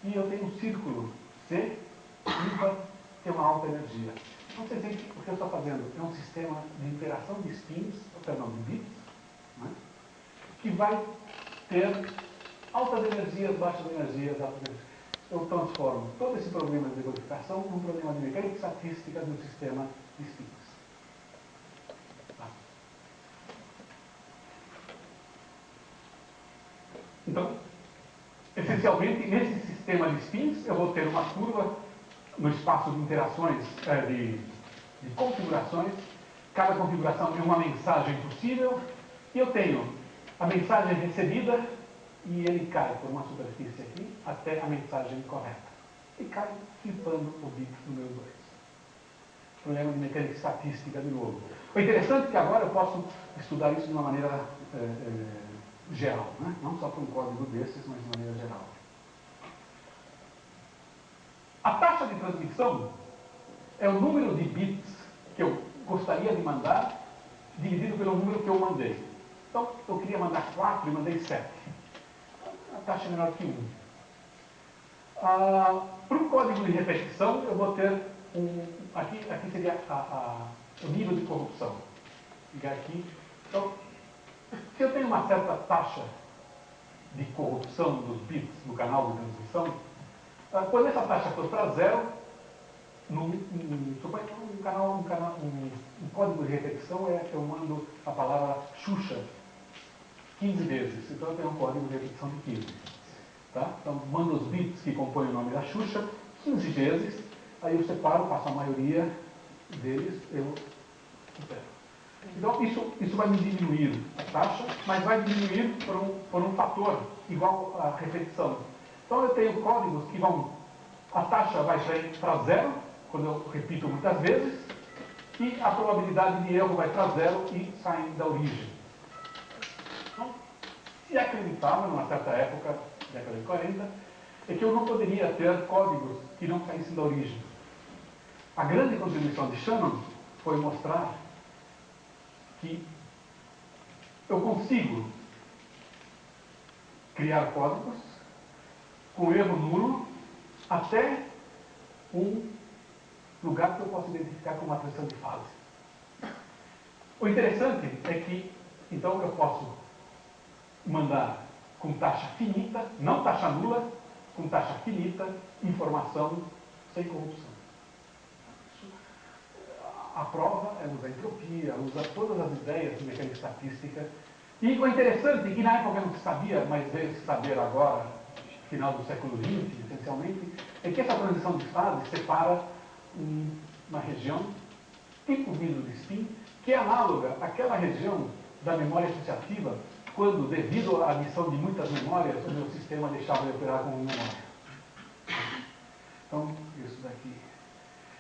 E eu tenho um círculo C, ímpar, que tem uma alta energia. Então vocês veem que o que eu estou fazendo é um sistema de interação de spins, perdão, de bits, né? Que vai ter altas energias, baixas energias, altas energias. Eu transformo todo esse problema de decodificação num problema de mecânica estatística de um sistema de spins. Tá? Então, essencialmente, nesse sistema de spins, eu vou ter uma curva no espaço de interações, de configurações. Cada configuração tem uma mensagem possível, e eu tenho a mensagem recebida, e ele cai por uma superfície aqui, até a mensagem correta. E cai flipando o bit número 2. Problema de mecânica estatística de novo. O interessante é que agora eu posso estudar isso de uma maneira geral, né? Não só para um código desses, mas de maneira geral. A taxa de transmissão é o número de bits que eu gostaria de mandar dividido pelo número que eu mandei. Então, eu queria mandar 4 e mandei 7. A taxa é menor que 1. Para o código de repetição, eu vou ter aqui seria o nível de corrupção. Ligar aqui. Então, se eu tenho uma certa taxa de corrupção dos bits no canal de transmissão, quando essa taxa for para 0, um código de repetição eu mando a palavra Xuxa 15 vezes. Então eu tenho um código de repetição de 15. Tá? Então mando os bits que compõem o nome da Xuxa 15 vezes, aí eu separo, faço a maioria deles, eu supero. Então isso vai me diminuir a taxa, mas vai diminuir por um fator igual à repetição. Então eu tenho códigos que a taxa vai sair para 0, quando eu repito muitas vezes, e a probabilidade de erro vai para 0 e sai da origem. Então, se acreditava, numa certa época, década de 40, é que eu não poderia ter códigos que não saíssem da origem. A grande contribuição de Shannon foi mostrar que eu consigo criar códigos com erro nulo até um lugar que eu posso identificar como uma transição de fase. O interessante é que, então, eu posso mandar com taxa finita, não taxa nula, com taxa finita, informação sem corrupção. A prova usa entropia, usa todas as ideias de mecânica estatística. E o interessante é que na época não se sabia, mas veio se saber agora, final do século XX, essencialmente, é que essa transição de fase separa uma região, tipo vidro de spin, que é análoga àquela região da memória associativa, quando, devido à adição de muitas memórias, o meu sistema deixava de operar como memória. Então, isso daqui.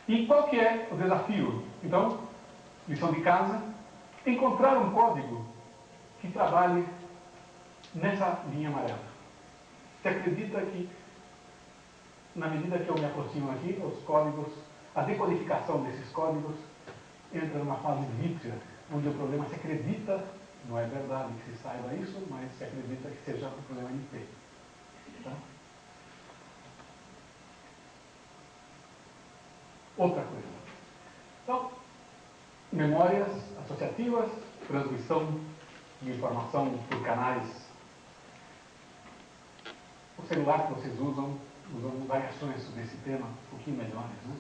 E qual que é o desafio? Então, lição de casa, encontrar um código que trabalhe nessa linha amarela. Você acredita que, na medida que eu me aproximo aqui, os códigos, a decodificação desses códigos entra numa fase vítrea, onde o problema se acredita, não é verdade que se saiba isso, mas se acredita que seja um problema NP. Tá? Outra coisa. Então, memórias associativas, transmissão de informação por canais. O celular que vocês usam variações sobre esse tema um pouquinho melhores, né?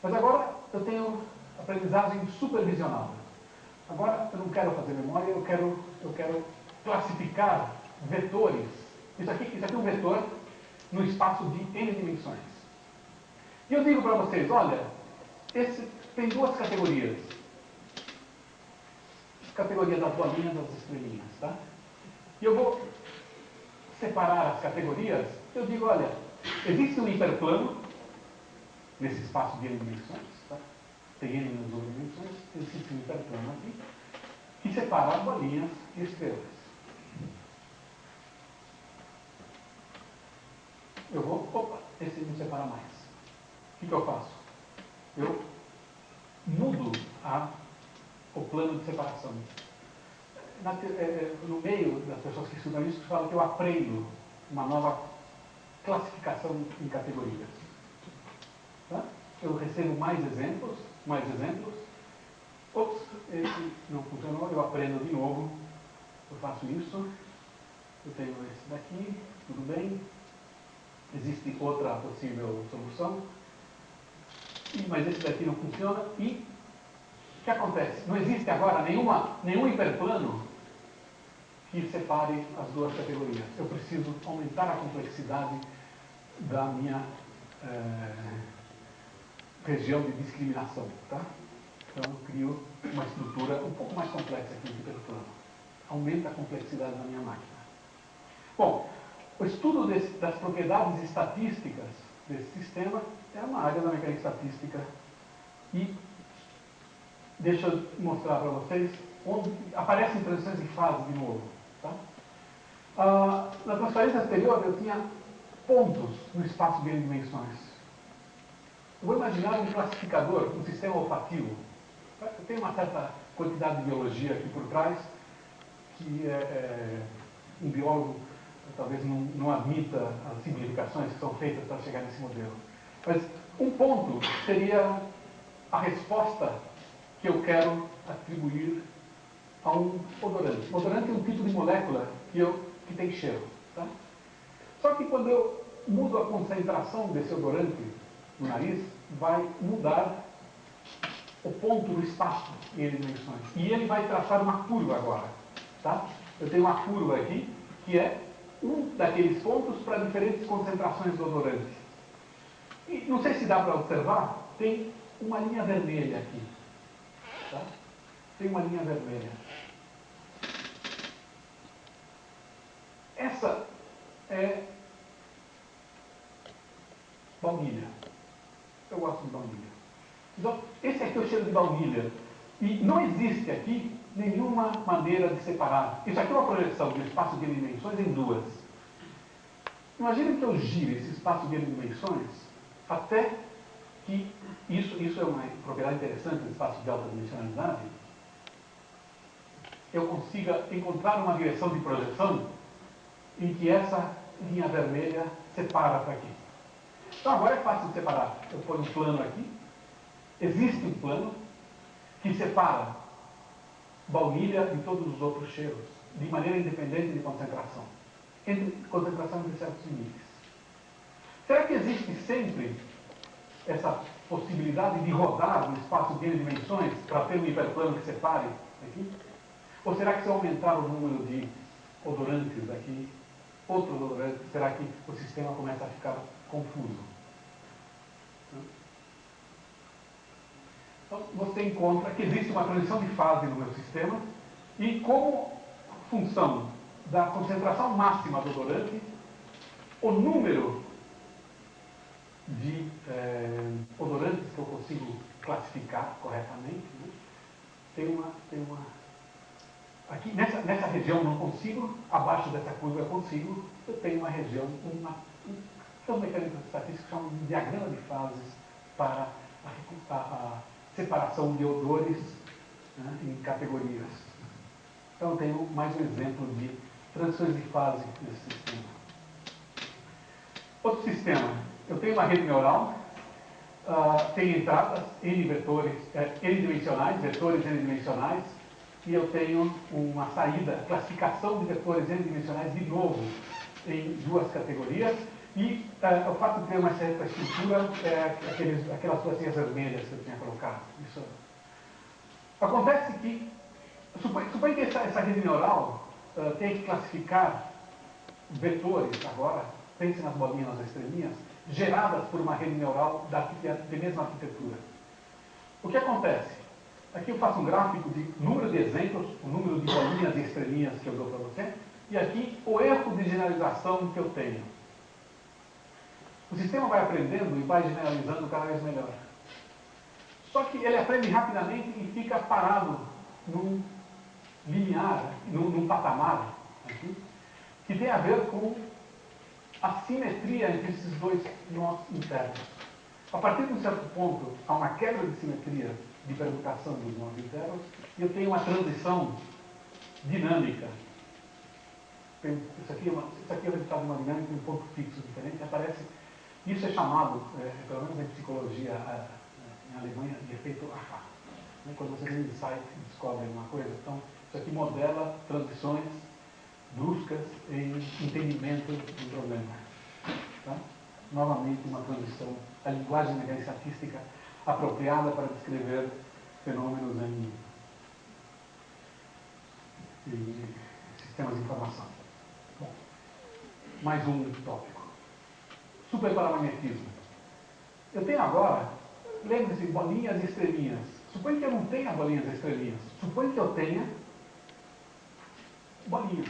Mas agora eu tenho aprendizagem supervisionada. Agora eu não quero fazer memória, eu quero classificar vetores. Isso aqui é um vetor no espaço de n dimensões. E eu digo para vocês, olha, tem duas categorias. Categoria das bolinhas, das estrelinhas, tá? E eu vou separar as categorias. Eu digo, olha, existe um hiperplano nesse espaço de n dimensões, tá? Tem n menos 1 dimensões, existe um hiperplano aqui, que separa as bolinhas e estrelas. Eu vou, opa, esse não separa mais. O que eu faço? Eu mudo o plano de separação. No meio das pessoas que estudam isso, falam que eu aprendo uma nova classificação em categorias. Tá? Eu recebo mais exemplos. Ops, esse não funcionou, eu aprendo de novo. Eu faço isso. Eu tenho esse daqui, tudo bem. Existe outra possível solução. mas esse daqui não funciona. E o que acontece? Não existe agora nenhum hiperplano que separe as duas categorias. Eu preciso aumentar a complexidade da minha região de discriminação. Tá? Então eu crio uma estrutura um pouco mais complexa que o hiperplano. Aumenta a complexidade da minha máquina. Bom, o estudo das propriedades estatísticas desse sistema é uma área da mecânica estatística. E deixa eu mostrar para vocês onde aparecem transições de fase de novo. Tá? Na transparência anterior eu tinha pontos no espaço de N dimensões. Eu vou imaginar um classificador, um sistema olfativo. Eu tenho uma certa quantidade de biologia aqui por trás, que um biólogo talvez não admita as simplificações que são feitas para chegar nesse modelo. Mas um ponto seria a resposta que eu quero atribuir a um odorante. O odorante é um tipo de molécula que tem cheiro. Tá? Só que quando eu mudo a concentração desse odorante no nariz, vai mudar o ponto do espaço em N dimensões. E ele vai traçar uma curva agora. Tá? Eu tenho uma curva aqui, que é um daqueles pontos para diferentes concentrações do odorante. E não sei se dá para observar, tem uma linha vermelha aqui. Tá? Tem uma linha vermelha. Essa é baunilha. Eu gosto de baunilha. Então, esse aqui é o cheiro de baunilha. E não existe aqui nenhuma maneira de separar. Isso aqui é uma projeção de um espaço de N dimensões em duas. Imagine que eu gire esse espaço de N dimensões até que isso é uma propriedade interessante do espaço de alta dimensionalidade. Eu consiga encontrar uma direção de projeção em que essa linha vermelha separa para aqui. Então agora é fácil de separar. Eu ponho um plano aqui. Existe um plano que separa baunilha de todos os outros cheiros, de maneira independente de concentração. Concentração entre certos limites. Será que existe sempre essa possibilidade de rodar no espaço de N dimensões para ter um hiperplano que separe aqui? Ou será que se eu aumentar o número de odorantes aqui, outros odorantes, será que o sistema começa a ficar confuso? Então, você encontra que existe uma transição de fase no meu sistema e como função da concentração máxima do odorante, o número de odorantes que eu consigo classificar corretamente, né? tem uma aqui nessa região eu não consigo, abaixo dessa curva eu consigo, eu tenho uma região, que os mecânicos estatísticos chamam de diagrama de fases para a separação de odores, né, em categorias. Então eu tenho mais um exemplo de transições de fase nesse sistema. Outro sistema, eu tenho uma rede neural, tem entradas N vetores, N dimensionais, vetores N dimensionais, e eu tenho uma saída, classificação de vetores N dimensionais de novo em duas categorias, e o fato de ter uma certa estrutura aquelas duas linhas vermelhas que eu tinha colocado. Isso. Acontece que, suponha que essa rede neural tem que classificar vetores agora, pense nas bolinhas, nas estrelinhas, geradas por uma rede neural de mesma arquitetura. O que acontece? Aqui eu faço um gráfico de número de exemplos, o número de bolinhas e estrelinhas que eu dou para você, e aqui o erro de generalização que eu tenho. O sistema vai aprendendo e vai generalizando cada vez melhor. Só que ele aprende rapidamente e fica parado num limiar, num patamar aqui, que tem a ver com a simetria entre esses dois nós internos. A partir de um certo ponto, há uma quebra de simetria de permutação dos nós internos e eu tenho uma transição dinâmica. Isso aqui é o resultado de uma dinâmica em um ponto fixo diferente. Isso é chamado, pelo menos em psicologia em Alemanha, de efeito aha. Quando você tem um insight e descobre uma coisa. Então, isso aqui modela transições bruscas em entendimento do problema. Tá? Novamente, uma transição. A linguagem da estatística apropriada para descrever fenômenos em sistemas de informação. Bom, mais um tópico. Superparamagnetismo. Eu tenho agora, lembre-se, bolinhas e estrelinhas. Suponha que eu não tenha bolinhas e estrelinhas. Suponha que eu tenha bolinhas.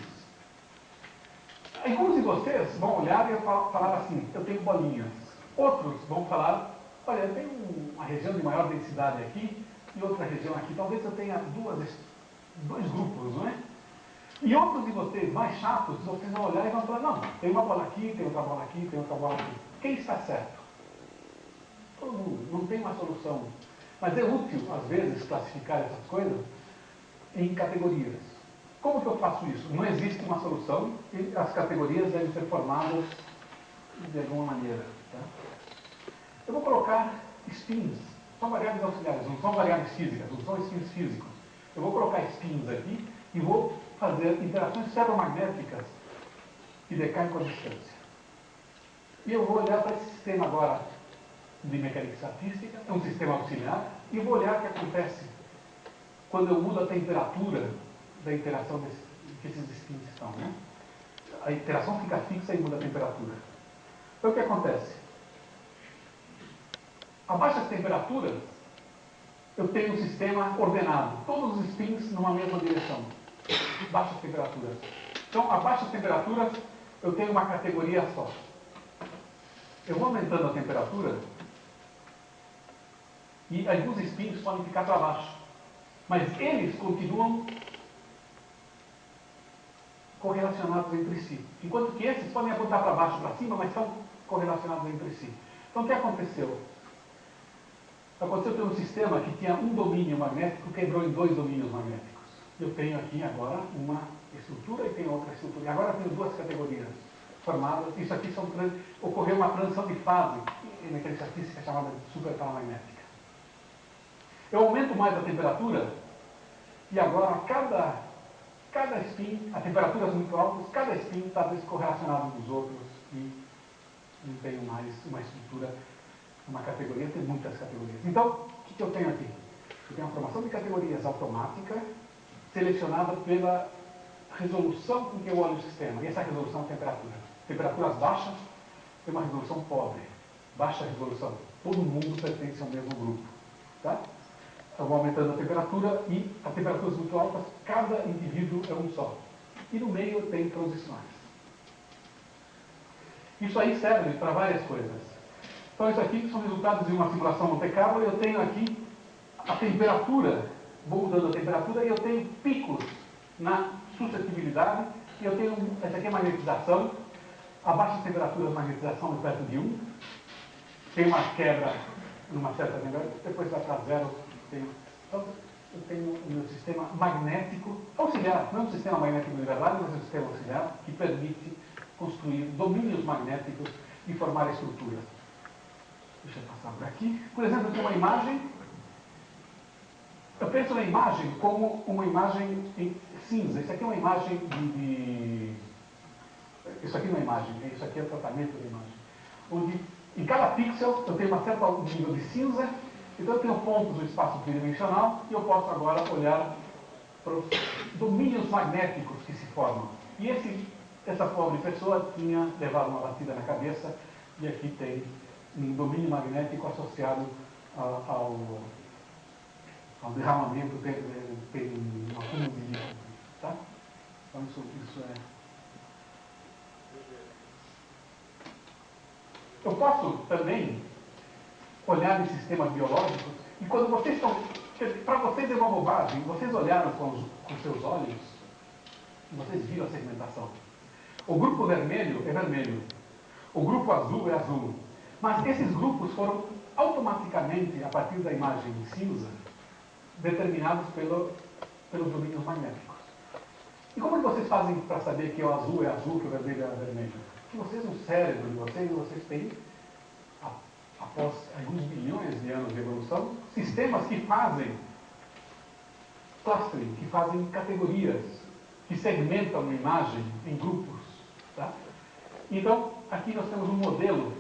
Alguns de vocês vão olhar e falar assim, eu tenho bolinhas. Outros vão falar, olha, eu tenho uma região de maior densidade aqui e outra região aqui. Talvez eu tenha dois grupos, não é? E outros de vocês, mais chatos, vocês vão olhar e vão falar, não, tem uma bola aqui, tem outra bola aqui, tem outra bola aqui. Quem está certo? Todo mundo. Não tem uma solução. Mas é útil, às vezes, classificar essas coisas em categorias. Como que eu faço isso? Não existe uma solução e as categorias devem ser formadas de alguma maneira. Tá? Eu vou colocar spins. São variáveis auxiliares, não são variáveis físicas, não são spins físicos. Eu vou colocar spins aqui e vou fazer interações ferromagnéticas que decaem com a distância. E eu vou olhar para esse sistema agora de mecânica estatística, é um sistema auxiliar, e vou olhar o que acontece quando eu mudo a temperatura da interação que esses spins estão. Né? A interação fica fixa e muda a temperatura. Então o que acontece? A baixas temperaturas, eu tenho um sistema ordenado, todos os spins numa mesma direção. Baixas temperaturas. Então, a baixas temperaturas, eu tenho uma categoria só. Eu vou aumentando a temperatura e alguns spins podem ficar para baixo. Mas eles continuam correlacionados entre si. Enquanto que esses podem apontar para baixo, para cima, mas são correlacionados entre si. Então, o que aconteceu? Aconteceu que um sistema que tinha um domínio magnético quebrou em dois domínios magnéticos. Eu tenho aqui agora uma estrutura e tenho outra estrutura. E agora eu tenho duas categorias formadas. Isso aqui ocorreu uma transição de fase em mecânica estatística chamada de superparamagnética. Eu aumento mais a temperatura e agora cada spin, a temperaturas muito altas, cada spin está descorrelacionado dos outros e não tenho mais uma estrutura, uma categoria, tem muitas categorias. Então, o que eu tenho aqui? Eu tenho uma formação de categorias automática selecionada pela resolução com que eu olho o sistema. E essa resolução é a temperatura. Temperaturas baixas tem uma resolução pobre. Baixa resolução. Todo mundo pertence ao mesmo grupo. Tá? Eu vou aumentando a temperatura e a temperaturas muito altas, cada indivíduo é um só. E no meio tem transições. Isso aí serve para várias coisas. Então isso aqui são resultados de uma simulação Monte Carlo e eu tenho aqui a temperatura, vou mudando a temperatura e eu tenho picos na suscetibilidade e eu tenho, essa aqui é magnetização, a baixas temperaturas a magnetização é perto de 1, tem uma quebra numa certa temperatura, depois vai para 0, então eu tenho o meu sistema magnético auxiliar, não é um sistema magnético de verdade, mas é um sistema auxiliar que permite construir domínios magnéticos e formar estruturas. Deixa eu passar por aqui. Por exemplo, eu tenho uma imagem. Eu penso na imagem como uma imagem em cinza. Isso aqui é uma imagem Isso aqui não é imagem, isso aqui é tratamento da imagem. Onde em cada pixel eu tenho uma certa nível de cinza, então eu tenho pontos no espaço tridimensional e eu posso agora olhar para os domínios magnéticos que se formam. E essa pobre pessoa tinha levado uma batida na cabeça e aqui tem um domínio magnético associado ao derramamento, tem um acúmulo de líquido. Tá? Então isso é... Eu posso também olhar em sistemas biológicos e quando vocês estão... Para vocês é uma bobagem, vocês olharam com seus olhos e vocês viram a segmentação. O grupo vermelho é vermelho, o grupo azul é azul. Mas esses grupos foram automaticamente, a partir da imagem cinza, determinados pelos domínios magnéticos. E como que vocês fazem para saber que o azul é azul, que o vermelho é vermelho? Que vocês, no cérebro de vocês têm, após alguns bilhões de anos de evolução, sistemas que fazem clustering, que fazem categorias, que segmentam uma imagem em grupos. Tá? Então, aqui nós temos um modelo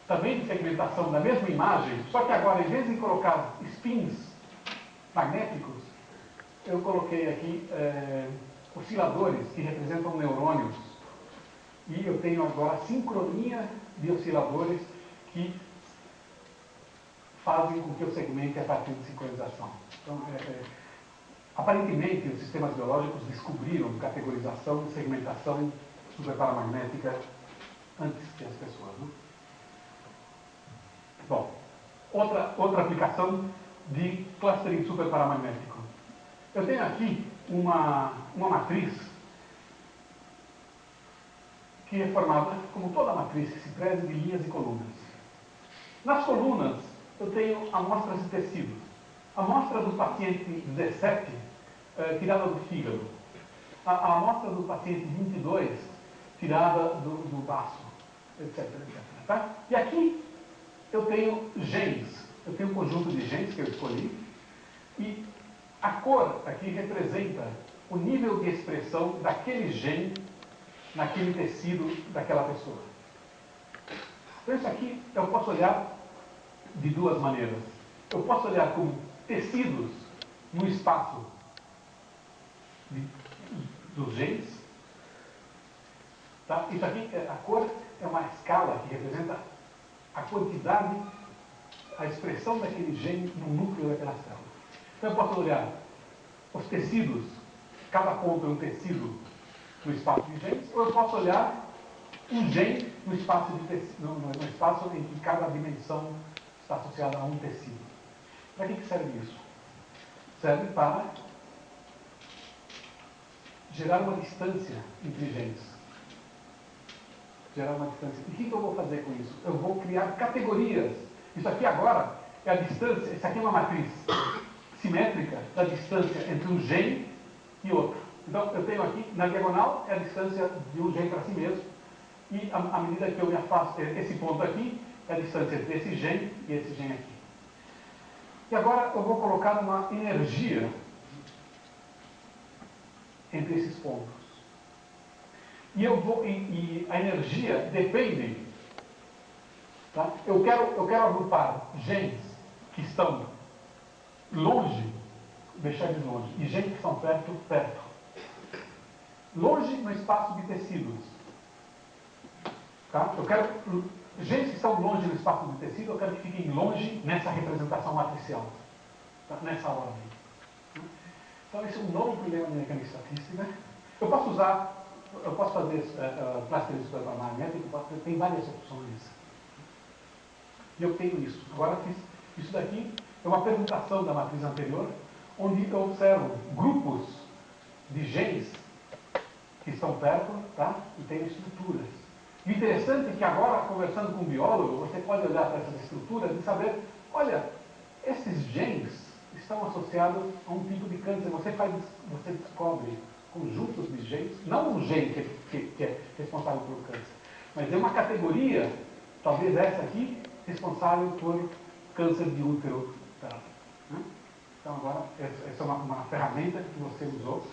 também de segmentação da mesma imagem, só que agora, em vez de colocar spins magnéticos, eu coloquei aqui osciladores que representam neurônios. E eu tenho agora sincronia de osciladores que fazem com que eu segmente a partir de sincronização. Então, aparentemente, os sistemas biológicos descobriram categorização e segmentação superparamagnética antes que as pessoas, né? Bom, outra aplicação de clustering superparamagnético. Eu tenho aqui uma matriz que é formada, como toda matriz que se preze, de linhas e colunas. Nas colunas, eu tenho amostras de tecido. A amostra do paciente 17, tirada do fígado. A amostra do paciente 22, tirada do baço, etc, etc. Tá? E aqui eu tenho genes. Eu tenho um conjunto de genes que eu escolhi. E a cor aqui representa o nível de expressão daquele gene naquele tecido daquela pessoa. Então isso aqui eu posso olhar de duas maneiras. Eu posso olhar como tecidos no espaço dos genes. Tá? Isso aqui, a cor é uma escala que representa a quantidade, a expressão daquele gene no núcleo daquela célula. Então eu posso olhar os tecidos, cada ponto é um tecido no espaço de genes, ou eu posso olhar um gene no espaço, no espaço em que cada dimensão está associada a um tecido. Para que serve isso? Serve para gerar uma distância entre genes. Gerar uma distância. E o que eu vou fazer com isso? Eu vou criar categorias. Isso aqui agora é a distância, isso aqui é uma matriz simétrica da distância entre um gene e outro. Então, eu tenho aqui, na diagonal, é a distância de um gene para si mesmo, e à medida que eu me afasto, esse ponto aqui, é a distância entre esse gene e esse gene aqui. E agora eu vou colocar uma energia entre esses pontos. E a energia depende, tá? Eu quero agrupar genes que estão longe, deixar eles longe, e genes que estão perto, perto. Longe no espaço de tecidos. Tá? Eu quero genes que estão longe no espaço de tecido, eu quero que fiquem longe nessa representação matricial. Tá? Nessa ordem. Então esse é um novo problema de mecânica estatística. Eu posso fazer clustering superparamagnético, tem várias opções. E eu tenho isso. Agora fiz isso daqui, é uma permutação da matriz anterior, onde eu observo grupos de genes que estão perto, tá? E tem estruturas. E o interessante é que agora, conversando com um biólogo, você pode olhar para essas estruturas e saber, olha, esses genes estão associados a um tipo de câncer. Você descobre conjuntos de genes, não um gene que é responsável pelo câncer, mas é uma categoria, talvez essa aqui, responsável por câncer de útero. Tá? Então agora, essa é uma ferramenta que você usou,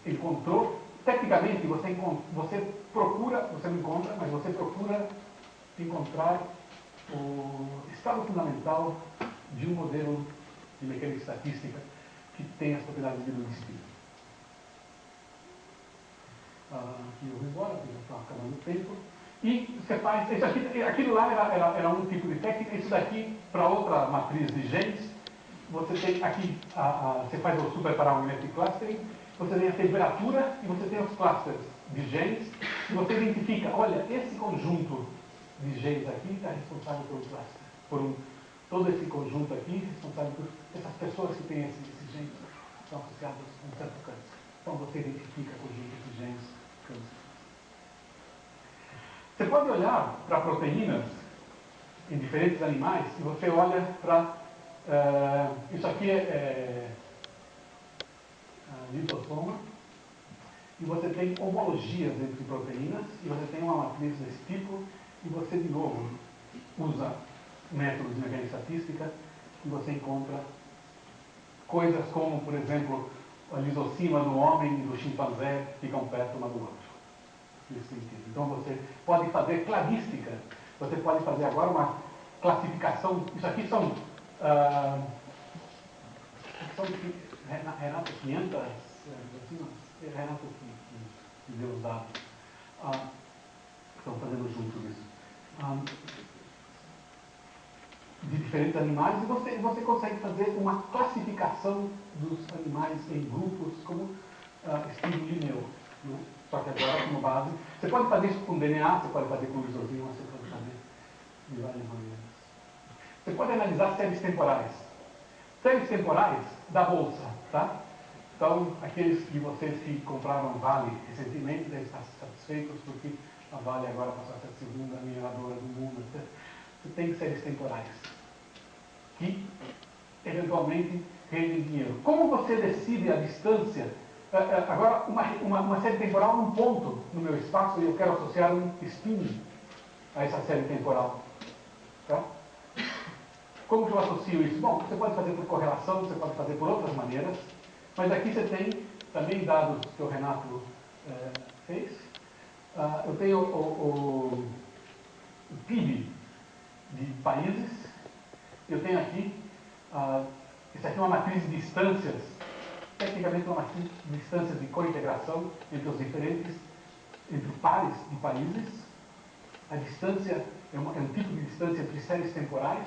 encontrou, tecnicamente você procura, você não encontra, mas você procura encontrar o estado fundamental de um modelo de mecânica estatística que tem as propriedades de heurística. Aqui eu vou embora, porque já está acabando o tempo. E você faz, isso aquilo lá era um tipo de técnica, isso daqui, para outra matriz de genes, você tem aqui, você faz o superparamagnetic clustering, você tem a temperatura e você tem os clusters de genes, e você identifica, olha, esse conjunto de genes aqui está responsável por um cluster, todo esse conjunto aqui responsável por essas pessoas que têm esses genes, estão associadas a um certo câncer. Então você identifica conjuntos de genes câncer. Você pode olhar para proteínas em diferentes animais e você olha para... isso aqui é liposoma, e você tem homologias entre proteínas, e você tem uma matriz desse tipo, e você, de novo, usa métodos de mecânica estatística, e você encontra coisas como, por exemplo, a lisocima do homem e do chimpanzé ficam perto uma do outro. Nesse sentido. Então você pode fazer cladística Você pode fazer agora uma classificação. Isso aqui são Renato, 500, Renato que deu os dados. Estão fazendo junto isso. De diferentes animais, e você consegue fazer uma classificação dos animais em grupos, como estilo Linneu. Né? Só que agora, como base, você pode fazer isso com DNA, você pode fazer com lisosima, você pode fazer de várias maneiras. Você pode analisar séries temporais. Séries temporais da Bolsa, tá? Então, aqueles de vocês que compraram Vale recentemente devem estar satisfeitos porque a Vale agora passou a ser a segunda mineradora do mundo. Você tem séries temporais que, eventualmente, rendem dinheiro. Como você decide a distância? Agora, uma série temporal num ponto no meu espaço e eu quero associar um spin a essa série temporal. Tá? Como que eu associo isso? Bom, você pode fazer por correlação, você pode fazer por outras maneiras, mas aqui você tem também dados que o Renato fez. Eu tenho o PIB de países, eu tenho aqui, isso aqui é uma matriz de distâncias, tecnicamente uma matriz de distâncias de cointegração entre os diferentes, entre pares de países. A distância é um tipo de distância entre séries temporais,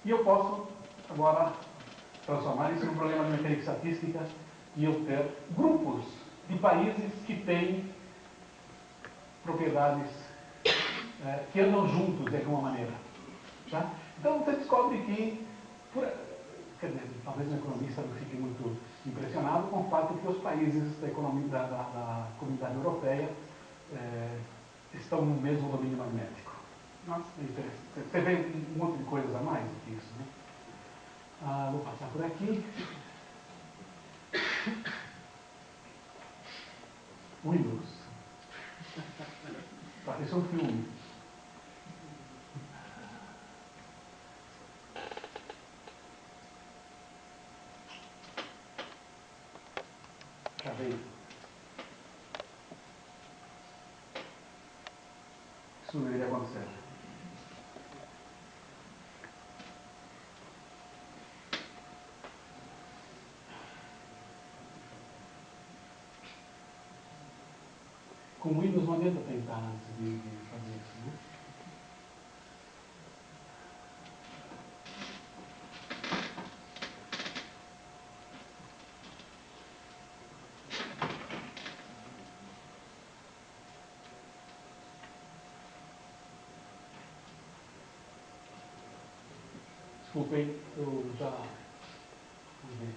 e eu posso agora transformar isso num problema de mecânica estatística e eu ter grupos de países que têm propriedades que andam juntos de alguma maneira. Tá? Então você descobre que, quer dizer, talvez um economista não fique muito impressionado com o fato de que os países da comunidade europeia estão no mesmo domínio magnético. Nossa, é interessante. Você vê um monte de coisas a mais do que isso, né? Vou passar por aqui. Windows. Esse é um filme. Acabei. Isso não deveria acontecer. Com o Windows não adianta tentar antes de fazer isso, né? Desculpem, eu já... Vamos ver.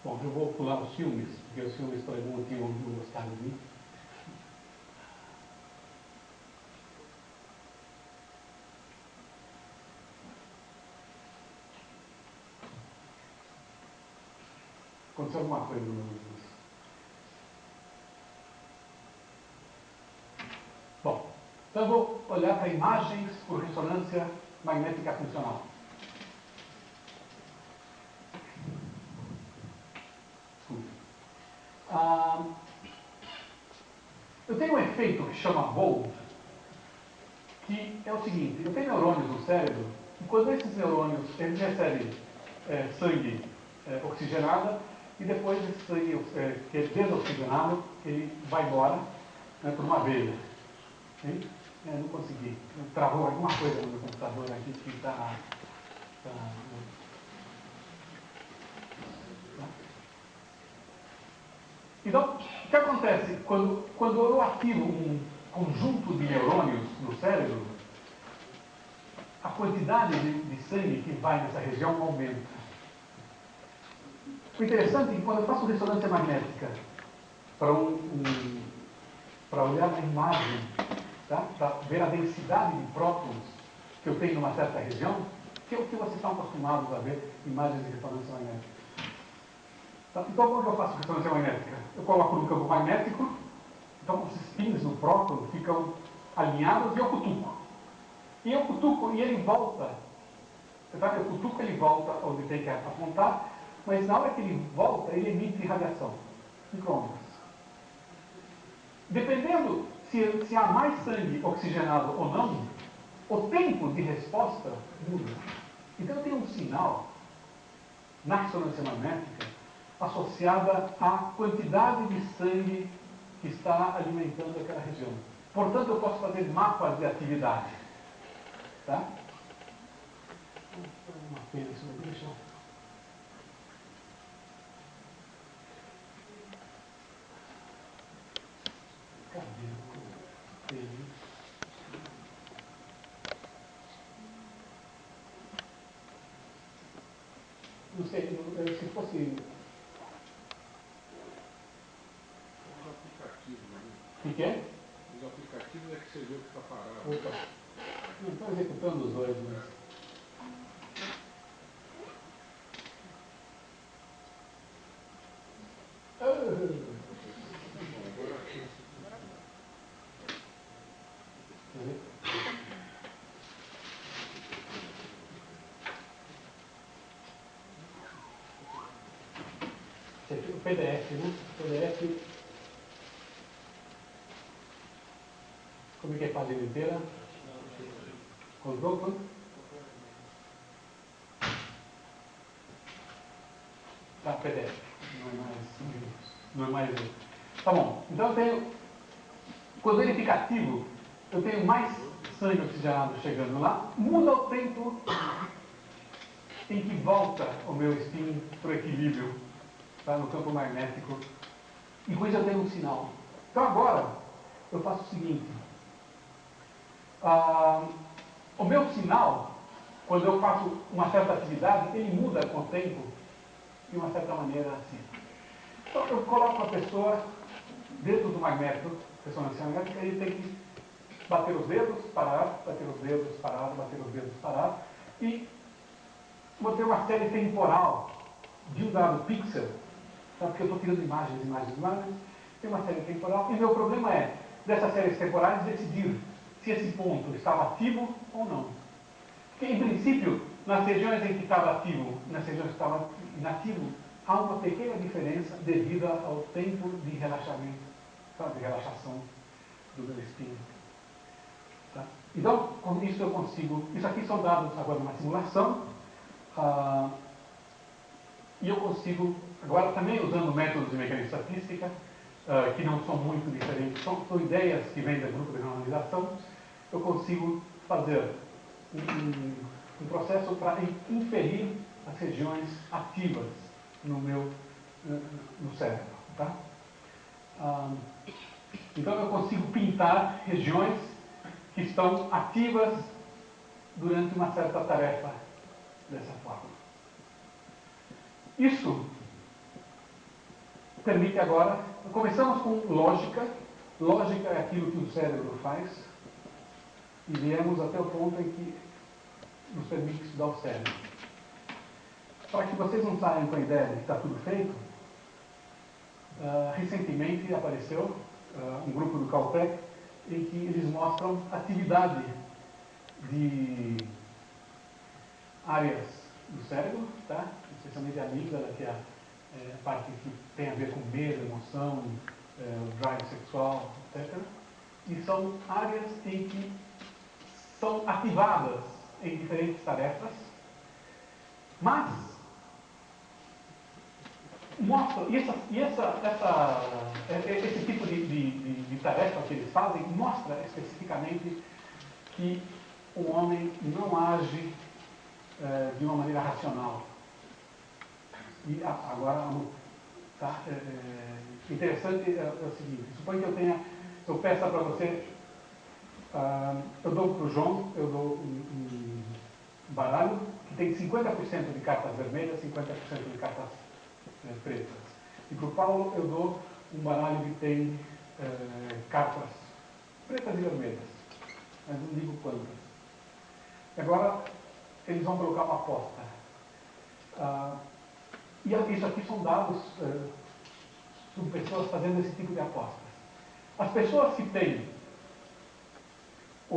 Bom, eu vou pular os filmes, porque os filmes, por algum motivo, não gostaram de mim. Aconteceu alguma coisa no meu Windows. Bom, então eu vou olhar para imagens por ressonância magnética funcional. Eu tenho um efeito que chama Bold, que é o seguinte: eu tenho neurônios no cérebro, e quando esses neurônios eles recebem sangue oxigenado, e depois esse sangue que é desoxigenado, ele vai embora por uma veia. Não consegui. Travou alguma coisa no meu computador aqui que está... Então, o que acontece? Quando eu ativo um conjunto de neurônios no cérebro, a quantidade de sangue que vai nessa região aumenta. O interessante é que quando eu faço ressonância magnética para olhar a imagem, tá? Para ver a densidade de prótons que eu tenho numa certa região, que é o que vocês estão acostumados a ver em imagens de ressonância magnética. Tá? Então, como eu faço ressonância magnética? Eu coloco no campo magnético, então os spins no próton ficam alinhados, e eu cutuco. E eu cutuco e ele volta. Sabe, eu cutuco, ele volta onde tem que apontar, mas na hora que ele volta, ele emite radiação, micro-ondas. Dependendo se há mais sangue oxigenado ou não, o tempo de resposta muda. Então eu tenho um sinal na ressonância magnética associada à quantidade de sangue que está alimentando aquela região. Portanto, eu posso fazer mapas de atividade. Tá? Uma pena isso aqui, deixa eu... Cadê o... Não sei, se fosse... Os aplicativos, né? O que é? Os aplicativos é que você vê o que está parado. Opa. Não estou executando os dois, mas... Esse aqui é o PDF, né? PDF. Como é que é a página inteira? Control, quanto? Tá, PDF. Não é mais 5 minutos. Não é mais... Tá bom. Então eu tenho... Quando ele fica ativo, eu tenho mais sangue oxigenado chegando lá. Muda o tempo em que volta o meu spin para o equilíbrio, tá, no campo magnético. E com isso eu tenho um sinal. Então agora, eu faço o seguinte. O meu sinal, quando eu faço uma certa atividade, ele muda com o tempo de uma certa maneira assim. Então eu coloco a pessoa dentro do magneto, ressonância magnética, ele tem que bater os dedos, parar, bater os dedos, parar, bater os dedos, parar, e vou ter uma série temporal de um dado pixel, tá? Porque eu estou tirando imagens, tem uma série temporal, e meu problema é, dessas séries temporais, decidir se esse ponto estava ativo ou não. Porque, em princípio, nas regiões em que estava ativo, nas regiões que estava inativo, há uma pequena diferença devido ao tempo de relaxamento, tá? De relaxação do meu spin. Tá? Então, com isso eu consigo... Isso aqui são dados agora de uma simulação, e eu consigo, agora também usando métodos de mecânica estatística, que não são muito diferentes, são ideias que vêm do grupo de normalização, eu consigo fazer um processo para inferir as regiões ativas no cérebro. Tá? Então eu consigo pintar regiões que estão ativas durante uma certa tarefa dessa forma. Isso permite agora, começamos com lógica. Lógica é aquilo que o cérebro faz, e viemos até o ponto em que nos permite estudar o cérebro. Para que vocês não saiam com a ideia de que está tudo feito, recentemente apareceu um grupo do Caltech em que eles mostram atividade de áreas do cérebro, tá? Especialmente a amígdala, que é a parte que tem a ver com medo, emoção, drive sexual, etc. E são áreas em que são ativadas em diferentes tarefas, mas mostra, esse tipo de tarefa que eles fazem mostra especificamente que o homem não age de uma maneira racional. E agora, tá, interessante é o seguinte, suponha que eu peça para você, eu dou para o João, eu dou um baralho que tem 50% de cartas vermelhas, 50% de cartas pretas. E para o Paulo eu dou um baralho que tem cartas pretas e vermelhas, mas não digo quantas. Agora eles vão colocar uma aposta. E isso aqui são dados sobre pessoas fazendo esse tipo de apostas. As pessoas que têm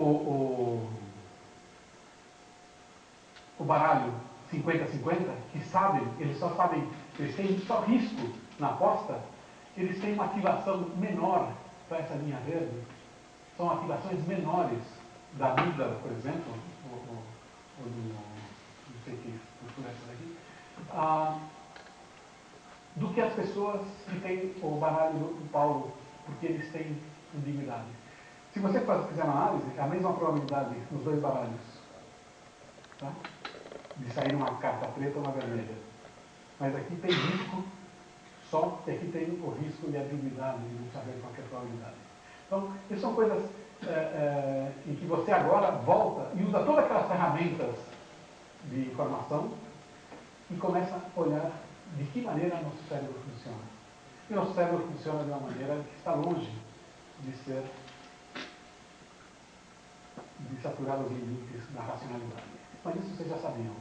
o baralho 50-50, que sabem, eles têm só risco na aposta, eles têm uma ativação menor para essa linha verde, são ativações menores da amígdala, por exemplo, ou do, não sei que estrutura é essa daqui, do que as pessoas que têm o baralho do Paulo, porque eles têm indignidade. Se você fizer uma análise, é a mesma probabilidade nos dois baralhos, tá? De sair uma carta preta ou uma vermelha. Mas aqui tem risco só, e aqui tem o risco e a dignidade de não saber qual é a probabilidade. Então, essas são coisas em que você agora volta e usa todas aquelas ferramentas de informação e começa a olhar de que maneira nosso cérebro funciona. E nosso cérebro funciona de uma maneira que está longe de saturar os limites da racionalidade. Mas isso vocês já sabiam.